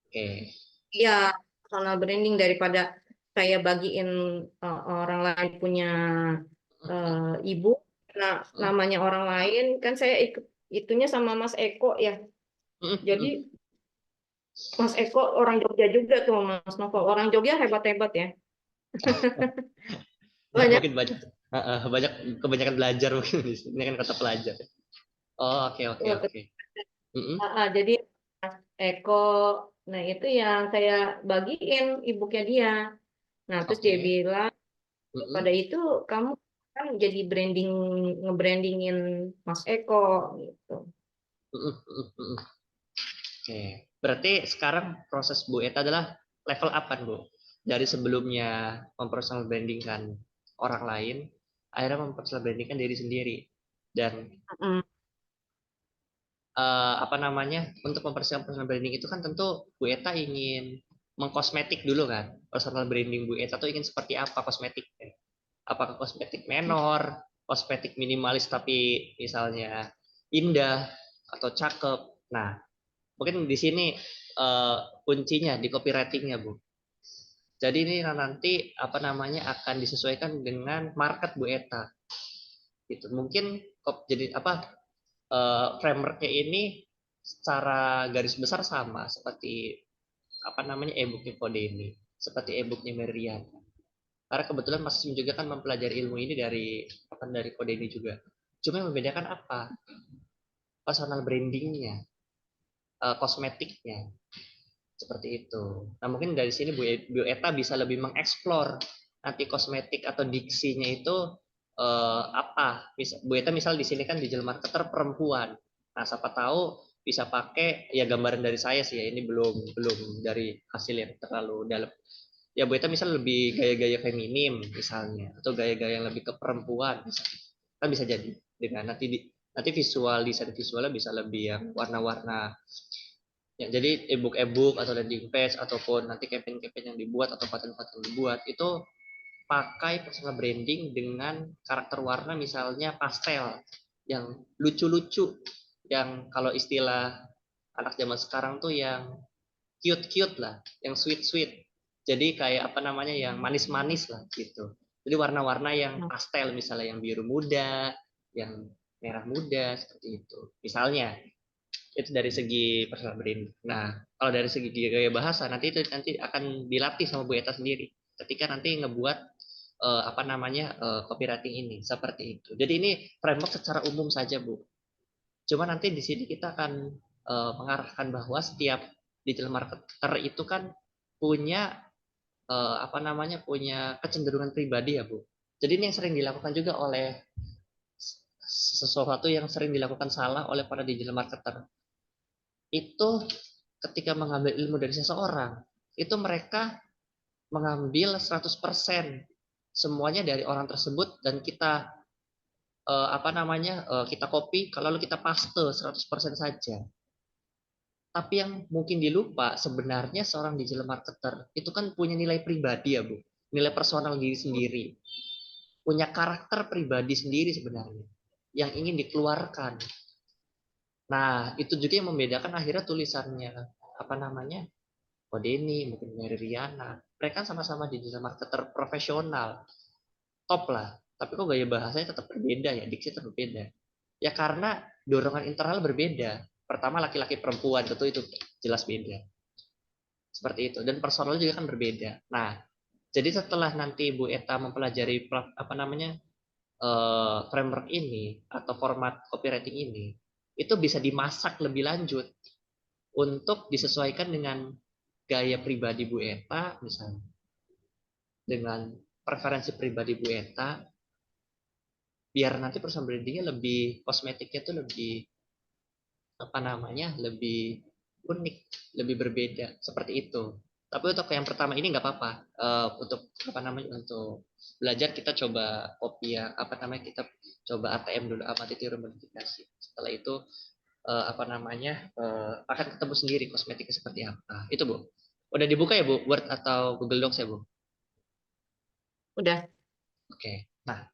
Oke. Iya, personal branding daripada saya bagiin orang lain punya ibu, nah namanya orang lain kan saya ikut itunya sama Mas Eko ya. Jadi Mas Eko orang Jogja juga tuh Mas Novel. Orang Jogja hebat-hebat ya. Ya Banyak. mungkin banyak banyak kebanyakan belajar mungkin di sini. Ini kan kata pelajar. Oh, oke oke oke. Mm-mm. Jadi Mas Eko, nah itu yang saya bagiin ibunya dia. Nah terus dia Oke. bilang pada Mm-mm. itu kamu kan jadi ngebrandingin Mas Eko gitu. Mm-mm. Mm-mm. Oke. Berarti sekarang proses Bu Eta adalah level up kan Bu? Dari sebelumnya mempersonal brandingkan orang lain, akhirnya mempersonal brandingkan diri sendiri. Dan Mm, apa namanya untuk mempersiapkan personal branding itu kan tentu Bu Eta ingin mengkosmetik dulu kan personal branding Bu Eta tuh ingin seperti apa kosmetiknya, apakah kosmetik menor, kosmetik minimalis tapi misalnya indah atau cakep. Nah mungkin di sini kuncinya di copywritingnya Bu. Jadi ini nanti apa namanya akan disesuaikan dengan market Bu Eta gitu. Mungkin jadi apa frameworknya ini secara garis besar sama seperti apa namanya e-booknya Kode ini, seperti e-booknya Merian. Karena kebetulan Mas Sim juga kan mempelajari ilmu ini dari apa dari Kode ini juga. Cuma yang membedakan apa? Personal brandingnya, kosmetiknya, seperti itu. Nah mungkin dari sini Bu Eta bisa lebih mengeksplor nanti kosmetik atau diksinya itu apa. Bu Eta misal di sini kan digital marketer perempuan. Nah siapa tahu bisa pakai ya gambaran dari saya sih ya ini belum belum dari hasil yang terlalu dalam. Ya Bu Eta misal lebih gaya-gaya feminim misalnya atau gaya-gaya yang lebih ke perempuan misalnya. Kan bisa jadi dengan nanti visual desain visualnya bisa lebih yang warna-warna. Ya, jadi e-book atau landing page ataupun nanti campaign-campaign yang dibuat atau konten-konten yang dibuat itu pakai personal branding dengan karakter warna misalnya pastel yang lucu-lucu, yang kalau istilah anak zaman sekarang tuh yang cute-cute lah, yang sweet-sweet. Jadi kayak apa namanya yang manis-manis lah gitu. Jadi warna-warna yang pastel misalnya yang biru muda, yang merah muda seperti itu. Misalnya itu dari segi personal branding. Nah, kalau dari segi gaya bahasa nanti itu nanti akan dilatih sama Bu Eta sendiri. Ketika nanti ngebuat apa namanya copywriting ini seperti itu. Jadi ini framework secara umum saja Bu. Cuma nanti di sini kita akan mengarahkan bahwa setiap digital marketer itu kan punya apa namanya punya kecenderungan pribadi ya Bu. Jadi ini yang sering dilakukan juga oleh sesuatu yang sering dilakukan salah oleh para digital marketer itu ketika mengambil ilmu dari seseorang, itu mereka mengambil 100% semuanya dari orang tersebut dan kita apa namanya kita copy kalau kita paste 100% saja. Tapi yang mungkin dilupa sebenarnya seorang digital marketer itu kan punya nilai pribadi ya Bu, nilai personal diri sendiri, punya karakter pribadi sendiri sebenarnya yang ingin dikeluarkan. Nah itu juga yang membedakan akhirnya tulisannya apa namanya Kodeni, mungkin Mary Riana. Mereka sama-sama digital marketer profesional, top lah. Tapi kok gaya bahasanya tetap berbeda ya, diksi tetap berbeda. Ya karena dorongan internal berbeda. Pertama laki-laki perempuan tentu itu jelas beda. Seperti itu. Dan personal juga kan berbeda. Nah, jadi setelah nanti Bu Eta mempelajari apa namanya framework ini atau format copywriting ini, itu bisa dimasak lebih lanjut untuk disesuaikan dengan gaya pribadi Bu Eta misalnya dengan preferensi pribadi Bu Eta biar nanti personal brandingnya lebih, kosmetiknya tuh lebih apa namanya, lebih unik, lebih berbeda seperti itu. Tapi untuk yang pertama ini nggak apa-apa. Untuk apa namanya, untuk belajar kita coba copy ya, apa namanya, kita coba ATM dulu, amati tiru modifikasi. Setelah itu apa namanya, akan ketemu sendiri kosmetiknya seperti apa. Itu Bu. Udah dibuka ya Bu, Word atau Google Docs ya Bu? Udah. Oke. Nah,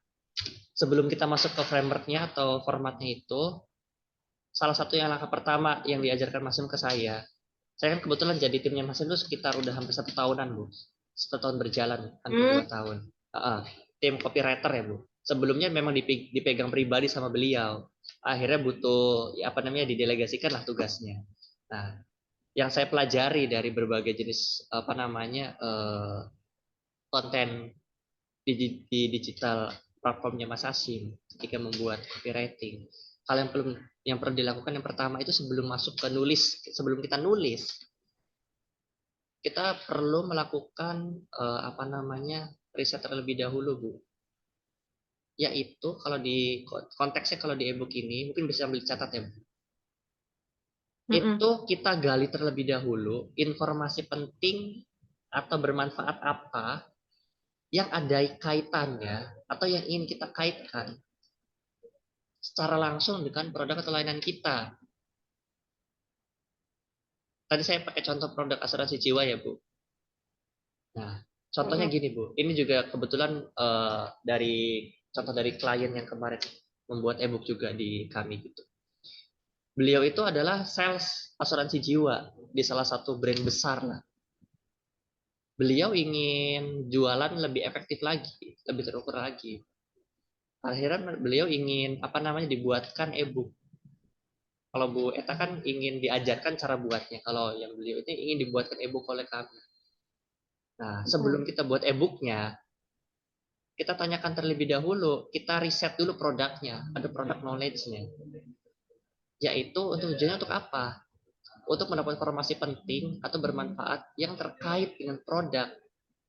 sebelum kita masuk ke frameworknya atau formatnya itu, salah satu yang langkah pertama yang diajarkan Mas Im ke saya kan kebetulan jadi timnya Mas Im itu sekitar udah hampir 1 tahunan Bu, 1 tahun berjalan, hampir 2 tahun. Tim copywriter ya Bu. Sebelumnya memang dipegang pribadi sama beliau. Akhirnya butuh ya apa namanya, didelegasikan lah tugasnya. Nah, yang saya pelajari dari berbagai jenis apa namanya, konten di digital platformnya Mas Hasim ketika membuat copywriting. Hal yang perlu dilakukan yang pertama itu sebelum masuk ke nulis, sebelum kita nulis, kita perlu melakukan apa namanya, riset terlebih dahulu, Bu. Yaitu kalau di konteksnya, kalau di ebook ini mungkin bisa ambil catat ya, Bu. Mm-mm. Itu kita gali terlebih dahulu informasi penting atau bermanfaat apa yang ada kaitannya atau yang ingin kita kaitkan secara langsung dengan produk atau layanan kita. Tadi saya pakai contoh produk asuransi jiwa ya Bu. Nah, contohnya Mm-mm. gini Bu, ini juga kebetulan dari contoh dari klien yang kemarin membuat ebook juga di kami gitu. Beliau itu adalah sales asuransi jiwa di salah satu brand besar lah. Beliau ingin jualan lebih efektif lagi, lebih terukur lagi. Akhirnya beliau ingin apa namanya, dibuatkan ebook. Kalau Bu Eta kan ingin diajarkan cara buatnya. Kalau yang beliau itu ingin dibuatkan ebook oleh kami. Nah, sebelum Mm. kita buat e-booknya, kita tanyakan terlebih dahulu, kita riset dulu produknya, ada produk knowledge-nya. Yaitu untuk tujuannya untuk apa? Untuk mendapat informasi penting atau bermanfaat yang terkait dengan produk.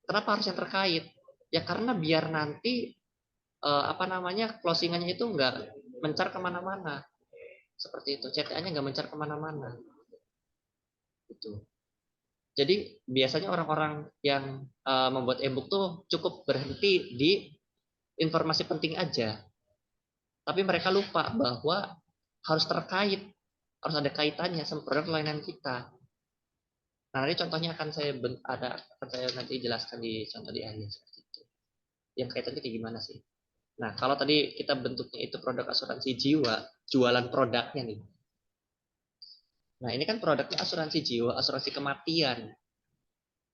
Kenapa harus yang terkait? Ya karena biar nanti apa namanya, closingannya itu nggak mencar kemana-mana. Seperti itu, CTA-nya nggak mencar kemana-mana. Gitu. Jadi biasanya orang-orang yang membuat e-book tuh cukup berhenti di informasi penting aja. Tapi mereka lupa bahwa harus terkait, harus ada kaitannya sama produk layanan kita. Nah, nanti contohnya akan saya nanti jelaskan di contoh di akhir seperti itu. Yang kaitannya kayak gimana sih? Nah, kalau tadi kita bentuknya itu produk asuransi jiwa, jualan produknya nih. Nah, ini kan produknya asuransi jiwa, asuransi kematian,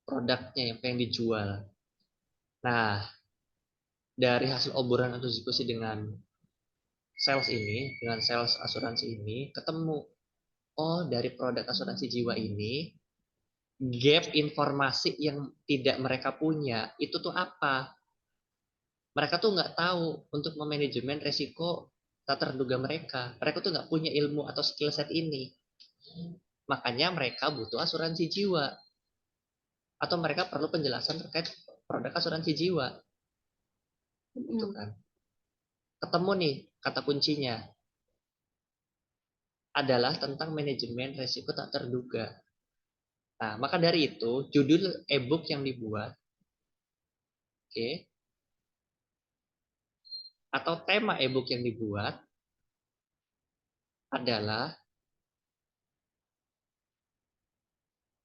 produknya yang pengen dijual. Nah, dari hasil obrolan atau diskusi dengan sales asuransi ini, ketemu, oh dari produk asuransi jiwa ini, gap informasi yang tidak mereka punya, itu tuh apa? Mereka tuh nggak tahu untuk memanajemen resiko tak terduga mereka. Mereka tuh nggak punya ilmu atau skill set ini. Makanya mereka butuh asuransi jiwa. Atau mereka perlu penjelasan terkait produk asuransi jiwa. Gitu Mm. kan. Ketemu nih kata kuncinya adalah tentang manajemen resiko tak terduga. Nah, maka dari itu judul e-book yang dibuat, oke, okay, atau tema e-book yang dibuat adalah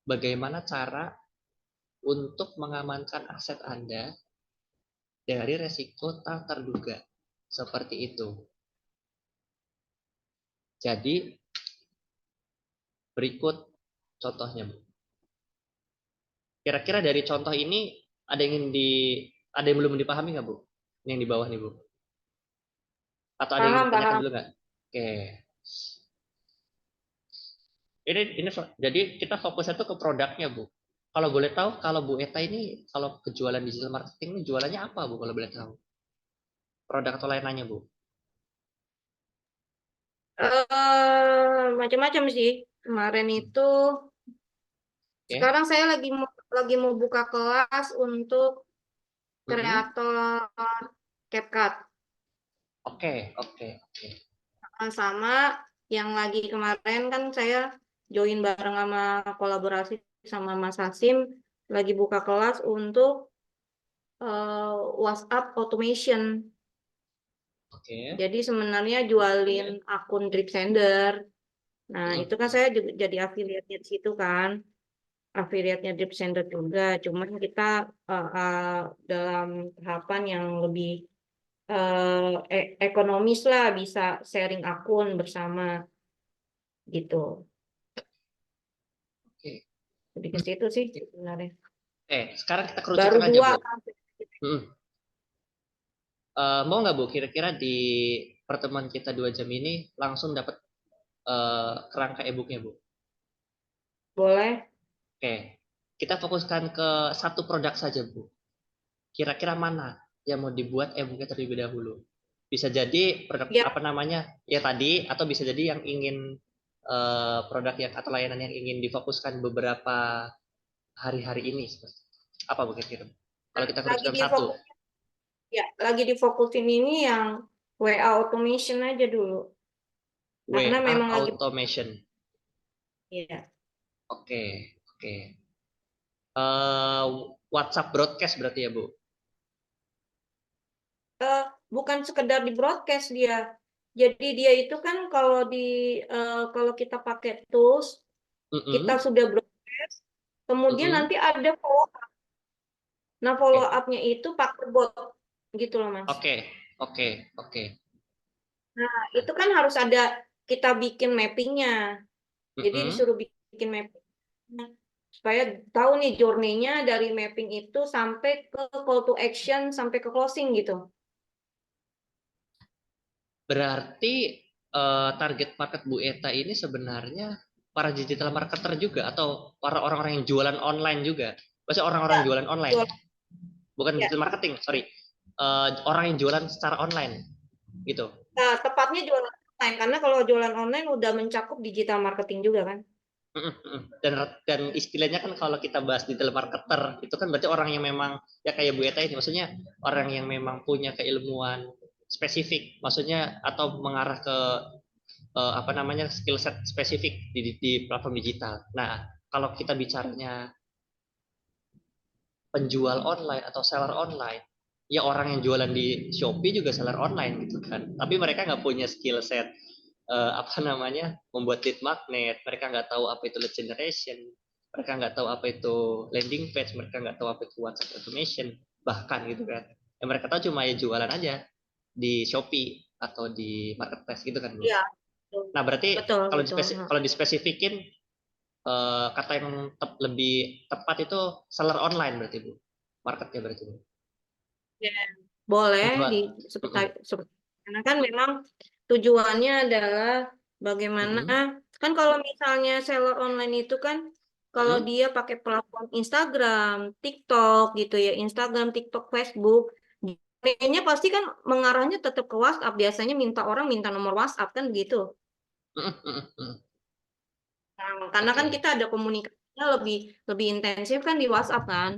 bagaimana cara untuk mengamankan aset Anda dari resiko tak terduga. Seperti itu. Jadi, berikut contohnya, Bu. Kira-kira dari contoh ini ada yang belum dipahami nggak, Bu? Ini yang di bawah nih, Bu. Atau ada yang ingin Paham, ditanyakan paham. dulu nggak? Oke. Ini jadi kita fokusnya tuh ke produknya, Bu. Kalau boleh tahu, kalau Bu Eta ini kalau kejualan digital marketing ini jualannya apa, Bu? Kalau boleh tahu. Produk atau layanannya, Bu? Macam-macam sih. Kemarin itu, Oke. sekarang saya lagi mau buka kelas untuk Mm-mm. kreator CapCut. Oke, oke, oke. Sama yang lagi kemarin kan saya join bareng sama kolaborasi sama Mas Hasim lagi buka kelas untuk WhatsApp automation. Oke. Jadi sebenarnya jualin akun drip sender. Nah, itu kan Mm-mm. saya juga jadi affiliate-nya di situ kan. Affiliate-nya drip sender juga. Cuman kita dalam tahapan yang lebih ekonomis lah, bisa sharing akun bersama gitu. Oke. Lebih ke situ sih sebenarnya. Sekarang kita Baru kerucutkan aja, dua Bu. kan. Mm. Mau nggak Bu, kira-kira di pertemuan kita 2 jam ini langsung dapat kerangka e-booknya, Bu? Boleh. Oke, kita fokuskan ke satu produk saja, Bu. Kira-kira mana yang mau dibuat e-booknya terlebih dahulu? Bisa jadi produk Ya, apa namanya ya tadi, atau bisa jadi yang ingin produk yang atau layanan yang ingin difokuskan beberapa hari-hari ini. Apa Bu kira-kira? Kalau kita lagi kerucutkan satu, difokus ya, lagi difokusin ini yang WA automation aja dulu. Karena WA memang lagi automation. ya. Oke, oke. Eh, WhatsApp broadcast berarti ya, Bu? eh, Bukan sekedar di broadcast dia. Jadi dia itu kan kalau kita pakai tools, kita Mm-mm, sudah broadcast, kemudian mm-mm. nanti ada follow up. Nah, follow Oke, up-nya itu pakai bot gitu loh, Mas. oke, oke, oke. Nah, itu kan harus ada kita bikin mappingnya. Jadi Mm-mm. disuruh bikin mapping supaya tahu nih journey-nya dari mapping itu sampai ke call to action sampai ke closing gitu. Berarti target market Bu Eta ini sebenarnya para digital marketer juga atau para orang-orang yang jualan online juga? Maksudnya orang-orang Ya, yang jualan online, jual- bukan ya. digital marketing, sorry. Orang yang jualan secara online, gitu. Nah, tepatnya jualan online karena kalau jualan online udah mencakup digital marketing juga kan. Dan istilahnya kan kalau kita bahas digital marketer itu kan berarti orang yang memang ya kayak Bu Eta ini, maksudnya orang yang memang punya keilmuan spesifik, maksudnya atau mengarah ke apa namanya skill set spesifik di platform digital. Nah, kalau kita bicaranya penjual online atau seller online, ya orang yang jualan di Shopee juga seller online gitu kan. Tapi mereka nggak punya skill set apa namanya membuat lead magnet, mereka nggak tahu apa itu lead generation, mereka nggak tahu apa itu landing page, mereka nggak tahu apa itu WhatsApp automation, bahkan gitu kan. Yang mereka tahu cuma ya jualan aja di Shopee atau di marketplace gitu kan, Bu. Iya, betul. Nah, berarti Betul, kalau betul. Nah, kalau dispesifikin kata yang lebih tepat itu seller online berarti Bu. Marketnya berarti Bu. ya, boleh Penjual. di Mm-mm. seperti karena kan memang tujuannya adalah bagaimana Mm-mm. kan kalau misalnya seller online itu kan kalau Mm-mm. dia pakai platform Instagram, TikTok gitu ya, Instagram, TikTok, Facebook, kayaknya pasti kan mengarahnya tetap ke WhatsApp. Biasanya orang minta nomor WhatsApp kan gitu. Mm-mm. Mm-mm. Nah, karena kan Oke, kita ada komunikasinya lebih lebih intensif kan di WhatsApp kan.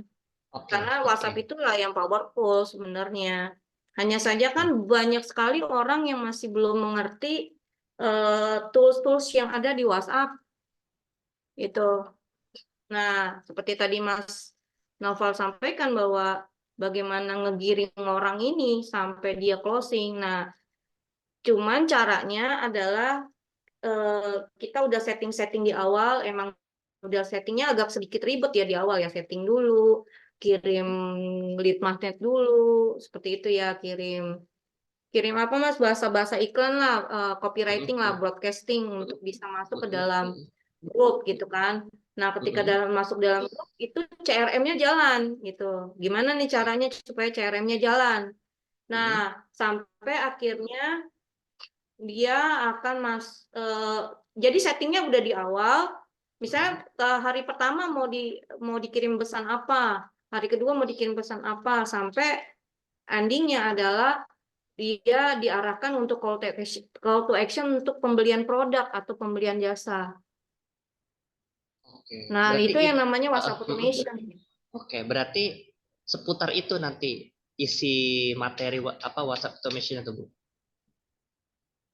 oke, Karena oke. WhatsApp itulah yang powerful sebenarnya. Hanya saja kan banyak sekali orang yang masih belum mengerti tools-tools yang ada di WhatsApp itu. Nah, seperti tadi Mas Novel sampaikan bahwa bagaimana ngegiring orang ini sampai dia closing. Nah, cuman caranya adalah kita udah setting-setting di awal, emang udah settingnya agak sedikit ribet ya di awal ya, setting dulu, kirim lead magnet dulu, seperti itu ya, kirim kirim apa Mas, bahasa-bahasa iklan lah, copywriting lah, Mm-mm. broadcasting untuk bisa masuk ke Mm-mm. dalam Mm-mm. grup gitu kan. Nah, ketika Mm-mm. masuk dalam grup itu CRM-nya jalan gitu. Gimana nih Oke. caranya supaya CRM-nya jalan? Nah, Mm-mm. sampai akhirnya dia akan eh, jadi settingnya udah di awal. Misalnya Mm-mm. hari pertama mau dikirim pesan apa, hari kedua mau dikirim pesan apa, sampai endingnya adalah dia diarahkan untuk call to action untuk pembelian produk atau pembelian jasa. Oke. Nah, Berarti itu yang itu namanya WhatsApp automation. oke, berarti seputar itu nanti isi materi apa WhatsApp automation itu Bu.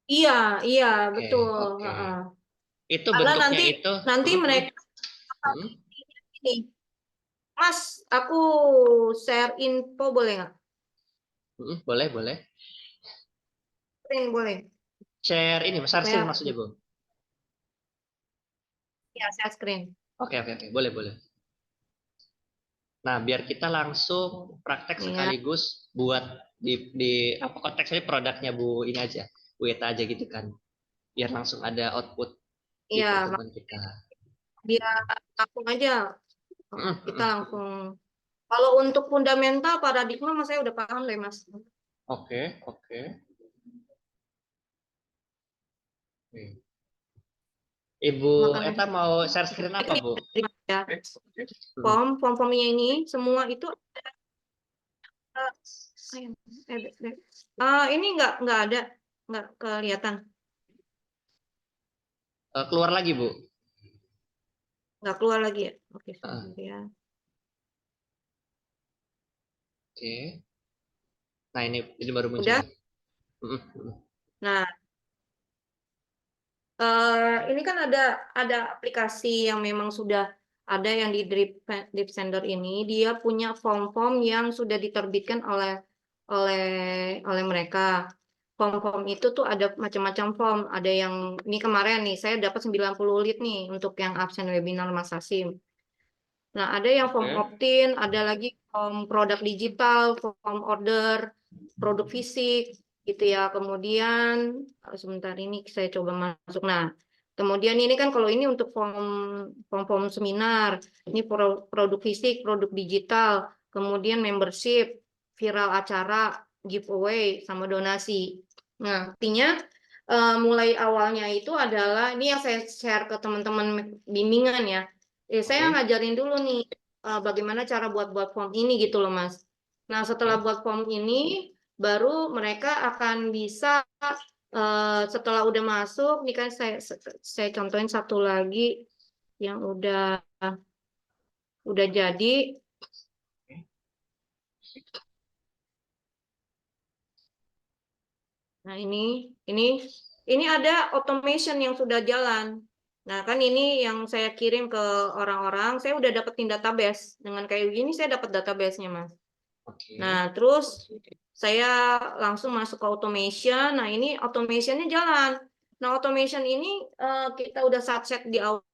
Iya, iya, Oke, betul. oke. Heeh. Itu Karena bentuknya nanti itu. nanti mereka Mm. ini, Mas, aku share info boleh nggak? Boleh, boleh. Screen boleh. Share ini, share screen Supaya maksudnya, Bu. ya share screen. Oke, oke, oke. Boleh, boleh. Nah, biar kita langsung praktek Ya, sekaligus buat di apa konteksnya produknya Bu ini aja. Bu Eta aja gitu kan. Biar langsung ada output di iya, pertemuan kita. biar langsung aja. Mm, Kita mm, mm. langsung. Kalau untuk fundamental paradigma, mas saya udah paham deh, Mas. Oke, oke. Oke. Ibu Makanya Eta mau share screen apa, Bu? ya, Hmm. form-formnya ini semua itu ini nggak ada, nggak kelihatan, Keluar lagi, Bu. nggak keluar lagi ya. Oke, Ah, sebentar ya. oke. Nah, ini baru muncul Udah. nih. Mm, mm, mm. Nah, ini kan ada aplikasi yang memang sudah ada yang di Drip Sender ini, dia punya form-form yang sudah diterbitkan oleh oleh mereka. Form-form itu tuh ada macam-macam form. Ada yang ini kemarin nih saya dapat 90 lead nih untuk yang absen webinar Mas Hasim. Nah, ada yang form Oke. opt-in, ada lagi form produk digital, form order, produk fisik, gitu ya. Kemudian, sebentar ini saya coba masuk. Nah, kemudian ini kan kalau ini untuk form seminar, ini produk fisik, produk digital, kemudian membership, viral acara, giveaway, sama donasi. Nah, artinya mulai awalnya itu adalah, ini yang saya share ke teman-teman bimbingan ya. Saya Oke. ngajarin dulu nih bagaimana cara buat form ini gitu loh Mas. Nah setelah Oke. buat form ini baru mereka akan bisa setelah udah masuk, nih kan saya contohin satu lagi yang udah jadi. Nah ini ada automation yang sudah jalan. Nah kan ini yang saya kirim ke orang-orang, saya udah dapetin database dengan kayak gini saya dapat database-nya Mas. Nah, Oke. terus saya langsung masuk ke automation. Nah, ini automationnya jalan. Nah, automation ini kita udah subset di awal,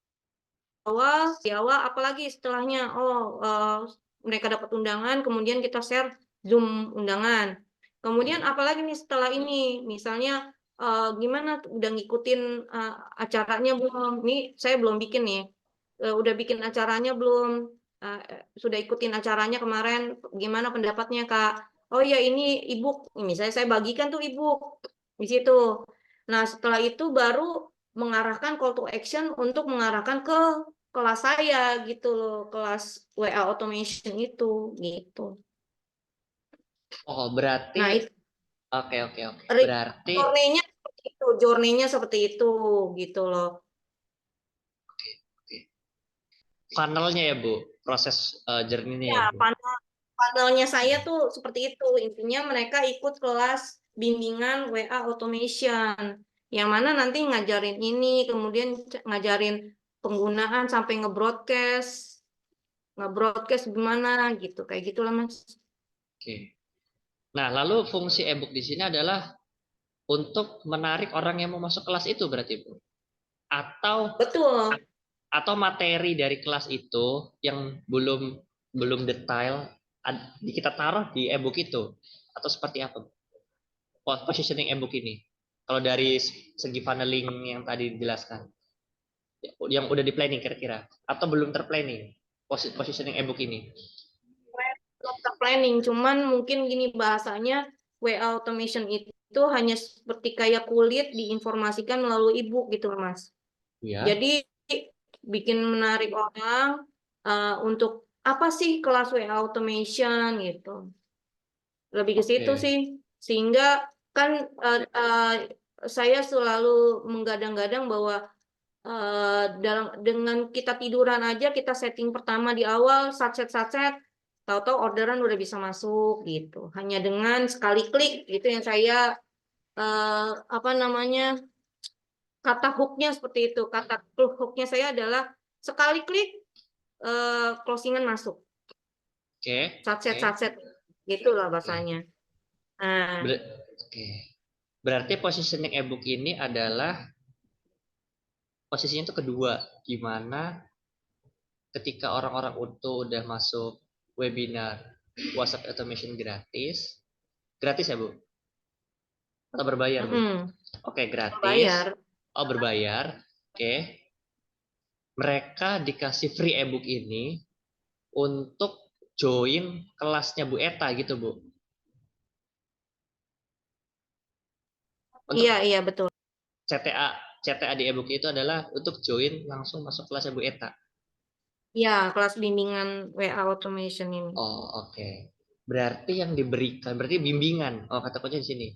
apalagi setelahnya. Oh, mereka dapat undangan, kemudian kita share Zoom undangan. Kemudian apalagi nih setelah ini, misalnya gimana udah ngikutin acaranya belum? Ini saya belum bikin nih. Udah bikin acaranya belum? Eh, sudah ikutin acaranya kemarin, gimana pendapatnya Kak? Oh ya ini ebook, misalnya saya bagikan tuh ebook di situ. Nah setelah itu baru mengarahkan call to action untuk mengarahkan ke kelas saya gitu loh, kelas WA automation itu gitu. Oh, berarti Nah itu oke, oke, oke. Berarti journey-nya seperti itu gitu loh. oke. Funnelnya ya, Bu. Proses journey-nya Ya, ya, Bu. panelnya saya tuh seperti itu. Intinya mereka ikut kelas bimbingan WA automation. Yang mana nanti ngajarin ini, kemudian ngajarin penggunaan sampai ngebroadcast gimana gitu. Kayak gitulah, Mas. Oke. Nah, lalu fungsi e-book di sini adalah untuk menarik orang yang mau masuk kelas itu berarti, Bu. Atau Betul. atau materi dari kelas itu yang belum belum detail kita taruh di e-book itu atau seperti apa positioning e-book ini kalau dari segi funneling yang tadi dijelaskan yang udah di planning kira-kira atau belum terplanning positioning e-book ini. Belum planning, cuman mungkin gini bahasanya WA automation itu hanya seperti kayak kulit diinformasikan melalui e-book gitu, Mas. Ya, Jadi bikin menarik orang untuk apa sih kelas WA automation gitu. Lebih ke situ oke. sih. Sehingga kan saya selalu menggadang-gadang bahwa dengan kita tiduran aja kita setting pertama di awal satset tahu-tahu orderan udah bisa masuk gitu. Hanya dengan sekali klik itu yang saya apa namanya, kata hooknya seperti itu. Kata hooknya saya adalah sekali klik closingan masuk, Oke, oke, satset, gitulah oke. bahasanya. Nah, Oke. Berarti positioning ebook ini adalah posisinya itu kedua, gimana ketika orang-orang itu udah masuk webinar WhatsApp automation gratis, gratis ya Bu? Atau berbayar Bu? Oke, gratis. bayar. Oh, berbayar. Oke. Mereka dikasih free ebook ini untuk join kelasnya Bu Eta gitu Bu. Untuk Iya, iya betul. CTA CTA di ebook itu adalah untuk join langsung masuk kelasnya Bu Eta. Iya, kelas bimbingan WA automation ini. Oh, oke. Berarti yang diberikan, berarti bimbingan. Oh, kata coachnya di sini.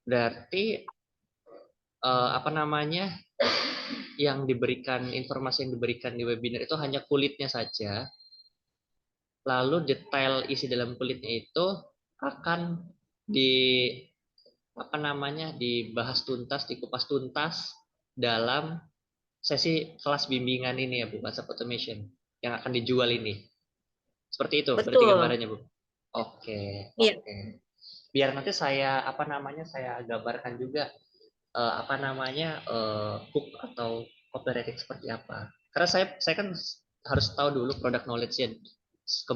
Berarti apa namanya? Yang diberikan, informasi yang diberikan di webinar itu hanya kulitnya saja. Lalu detail isi dalam kulitnya itu akan di apa namanya? Dibahas tuntas, dikupas tuntas dalam sesi kelas bimbingan ini ya Bu, WhatsApp Automation yang akan dijual ini. Seperti itu, berarti Betul. gambarannya Bu. Oke, Iya. oke. Biar nanti saya apa namanya saya gambarkan juga apa namanya hook atau copywriting seperti apa. Karena saya kan harus tahu dulu product knowledge-nya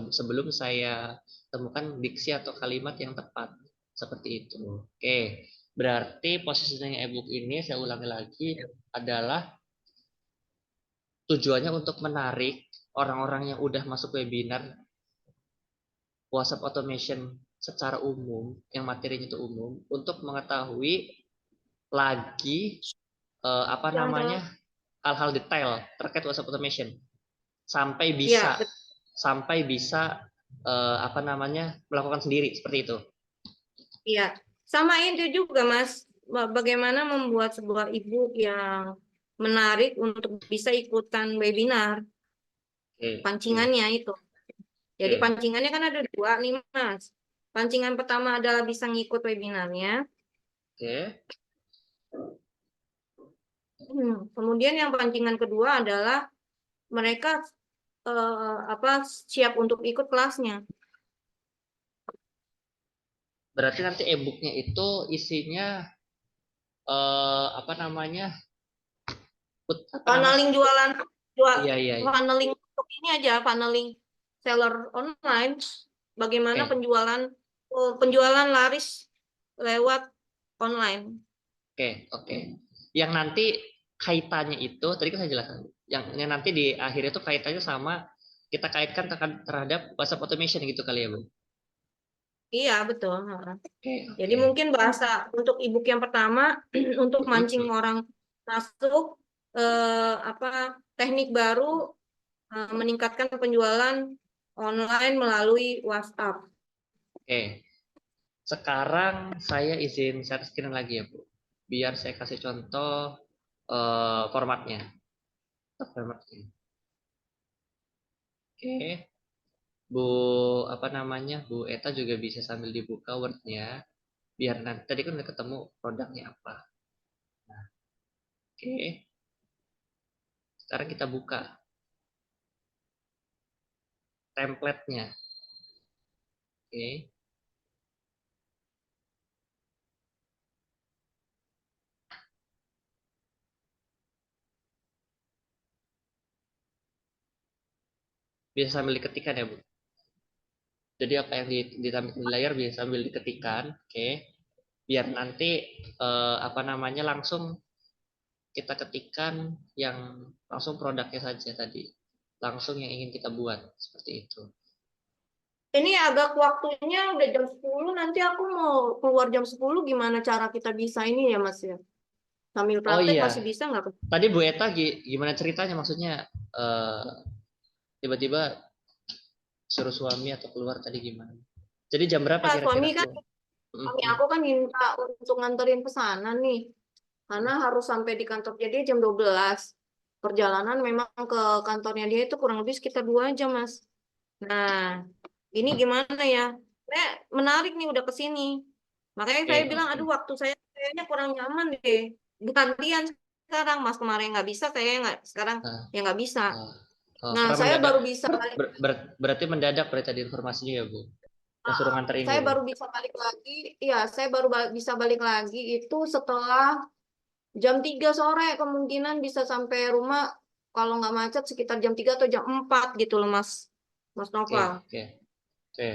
sebelum saya temukan diksi atau kalimat yang tepat seperti itu. Oke, berarti posisinya ebook ini saya ulangi lagi adalah tujuannya untuk menarik orang-orang yang udah masuk webinar WhatsApp automation secara umum, yang materinya itu umum, untuk mengetahui lagi apa Yang namanya hal-hal detail terkait WhatsApp automation sampai Iya, bisa apa namanya melakukan sendiri seperti itu. iya. Sama itu juga, Mas. Bagaimana membuat sebuah ebook yang menarik untuk bisa ikutan webinar, Oke, oke, pancingannya itu. Jadi oke, pancingannya kan ada dua nih, Mas. Pancingan pertama adalah bisa ngikut webinarnya. oke. Kemudian yang pancingan kedua adalah mereka apa siap untuk ikut kelasnya. Berarti nanti e-booknya itu isinya apa namanya apa nama Funneling jualan, jual, iya iya iya. funneling untuk ini aja, funneling seller online. Bagaimana Oke, penjualan laris lewat online. oke, oke. Yang nanti kaitannya itu tadi kan saya jelaskan. Yang nanti di akhir itu kaitannya sama kita kaitkan terhadap WhatsApp automation gitu kali ya Bu. Iya, betul. Oke, Jadi oke. mungkin bahasa untuk ebook yang pertama untuk mancing Mm-mm. orang masuk apa teknik baru meningkatkan penjualan online melalui WhatsApp. Oke, sekarang saya izin share screen lagi ya Bu. Biar saya kasih contoh formatnya. Formatnya. Oke, Bu apa namanya Bu Eta juga bisa sambil dibuka Word-nya. Biar nanti tadi kan udah ketemu produknya apa. Oke, sekarang kita buka template-nya. Oke, bisa sambil diketikkan ya Bu. Jadi apa yang ditampilkan di layar bisa sambil diketikkan. Oke, biar nanti apa namanya langsung kita ketikkan yang langsung produknya saja tadi. Langsung yang ingin kita buat seperti itu. Ini agak waktunya udah jam 10, nanti aku mau keluar jam 10, gimana cara kita bisa ini ya Mas ya? Sambil Oh praktek iya, masih bisa nggak? tadi Bu Eta gimana ceritanya? Maksudnya eh, tiba-tiba suruh suami atau keluar tadi gimana? Jadi jam berapa Nah, kira-kira keluar? suami Mhm. aku kan minta untuk nganterin pesanan nih, karena harus sampai di kantor jadi jam 12. Perjalanan memang ke kantornya dia itu kurang lebih sekitar 2 jam, Mas. Nah, ini gimana ya? Saya menarik nih udah ke sini. Makanya saya Oke, bilang, aduh oke. waktu saya kayaknya kurang nyaman deh. Gantian sekarang, Mas kemarin nggak bisa, saya nggak sekarang Nah, ya nggak bisa. Nah, karena saya mendadak, baru bisa balik. berarti mendadak berarti tadi informasinya ya Bu. Yang suruh nganterin Saya gitu. baru bisa balik lagi. Iya, saya baru bisa balik lagi itu setelah jam 3 sore, kemungkinan bisa sampai rumah kalau nggak macet sekitar jam 3 atau jam 4 gitu loh, Mas. Mas Oke, Noval. oke, oke.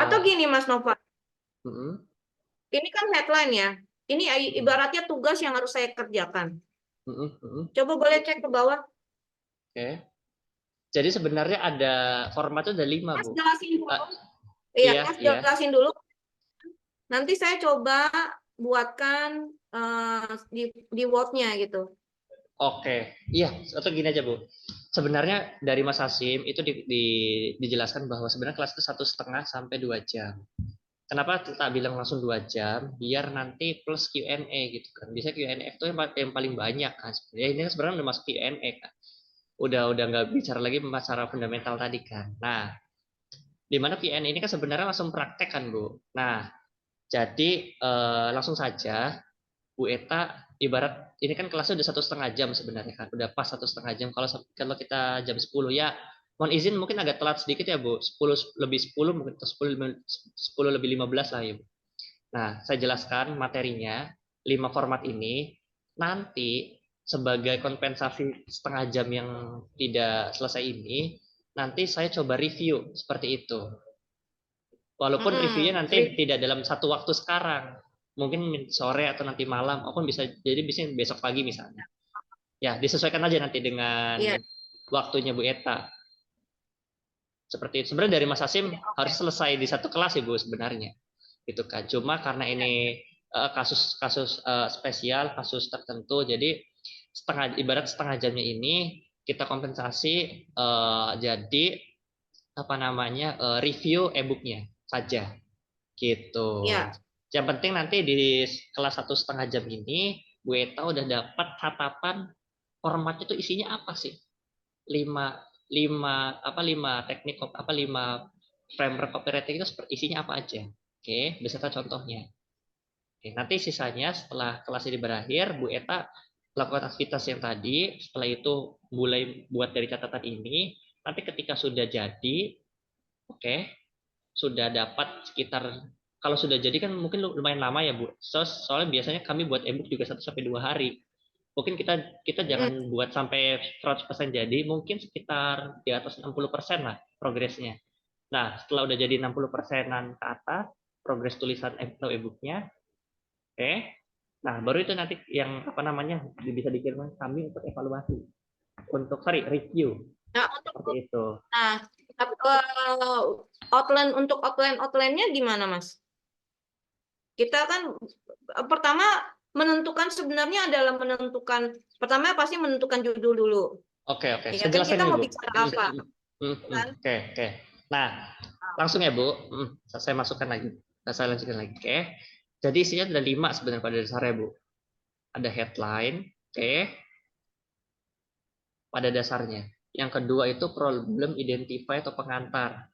Atau gini, Mas Noval. Mm-mm, Ini kan headline ya. Ini mm-mm, ibaratnya tugas yang harus saya kerjakan. mm-mm, mm-mm. Coba boleh cek ke bawah. Oke. Jadi sebenarnya ada format itu ada 5 Mas Bu. jelasin Ah, dulu. Iya, iya, Mas iya. jelasin dulu. Nanti saya coba buatkan di Word-nya gitu. Oke, iya, atau gini aja Bu. Sebenarnya dari Mas Hasim itu dijelaskan bahwa sebenarnya kelas itu 1,5 sampai 2 jam. Kenapa kita bilang langsung 2 jam? Biar nanti plus Q&A gitu kan. Bisa Q&A itu yang paling banyak kan. Ya ini kan sebenarnya udah masuk Q&A kan. Udah nggak bicara lagi masalah fundamental tadi kan. Nah, di mana Q&A ini kan sebenarnya langsung praktek kan Bu. Nah, jadi langsung saja Bu Eta ibarat ini kan kelasnya udah 1,5 jam sebenarnya kan, udah pas 1,5 jam. Kalau kita jam 10 ya, mohon izin mungkin agak telat sedikit ya Bu, 10 lebih 10 mungkin atau 10 lebih 15 lah ya Bu. Nah, saya jelaskan materinya 5 format ini nanti sebagai kompensasi 1/2 jam yang tidak selesai ini, nanti saya coba review seperti itu. Walaupun reviewnya nanti tidak dalam satu waktu sekarang, mungkin sore atau nanti malam, ataupun bisa jadi bisa besok pagi misalnya. Ya, disesuaikan aja nanti dengan Iya, waktunya Bu Eta. Seperti itu. Sebenarnya dari Mas Hasim harus oke. selesai di satu kelas ya Bu sebenarnya. Gitu kan. Cuma karena ini kasus-kasus spesial, kasus tertentu, jadi ibarat 1/2 jamnya ini kita kompensasi jadi apa namanya review e-booknya saja. Gitu. Iya. Yang penting nanti di kelas 1,5 jam ini, Bu Eta udah dapat tatapan formatnya itu isinya apa sih? Lima, lima teknik apa 5 framework copywriting itu isinya apa aja? Oke, beserta contohnya. Oke, nanti sisanya setelah kelas ini berakhir, Bu Eta lakukan aktivitas yang tadi. Setelah itu mulai buat dari catatan ini. Nanti ketika sudah jadi, oke, sudah dapat sekitar kalau sudah jadi kan mungkin lumayan lama ya Bu. Soalnya biasanya kami buat ebook juga 1 sampai 2 hari. Mungkin kita Mm, jangan buat sampai 100% jadi, mungkin sekitar di atas 60% lah progresnya. Nah, setelah udah jadi 60%-an ke atas, progres tulisan atau ebooknya, oke. Nah, baru itu nanti yang apa namanya bisa dikirimkan kami untuk evaluasi, untuk review Nah, seperti itu. nah, untuk outline-nya gimana, Mas? Kita kan pertama menentukan sebenarnya adalah pertama pasti menentukan judul dulu. Oke, oke. Ya Saya kan jelaskan kita ini, mau Bu. bicara apa? Kan? Oke, oke. Nah, langsung ya, Bu. Saya masukkan lagi. Saya lanjutkan lagi. Oke. Jadi isinya ada 5 sebenarnya pada dasarnya, Bu. Ada headline, oke, pada dasarnya. Yang kedua itu problem identify atau pengantar.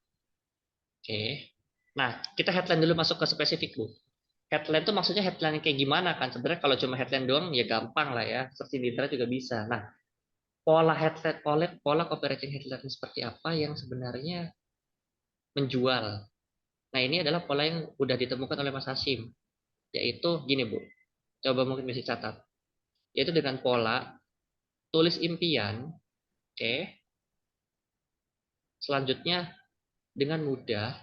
Oke. Nah, kita headline dulu masuk ke spesifik, Bu. Headline itu maksudnya headline kayak gimana kan? Sebenarnya kalau cuma headline doang ya gampang lah ya. Searching di internet juga bisa. Nah, pola copywriting headline seperti apa yang sebenarnya menjual. Nah, ini adalah pola yang udah ditemukan oleh Mas Hashim, yaitu gini Bu, coba mungkin bisa catat, yaitu dengan pola tulis impian, oke, selanjutnya dengan mudah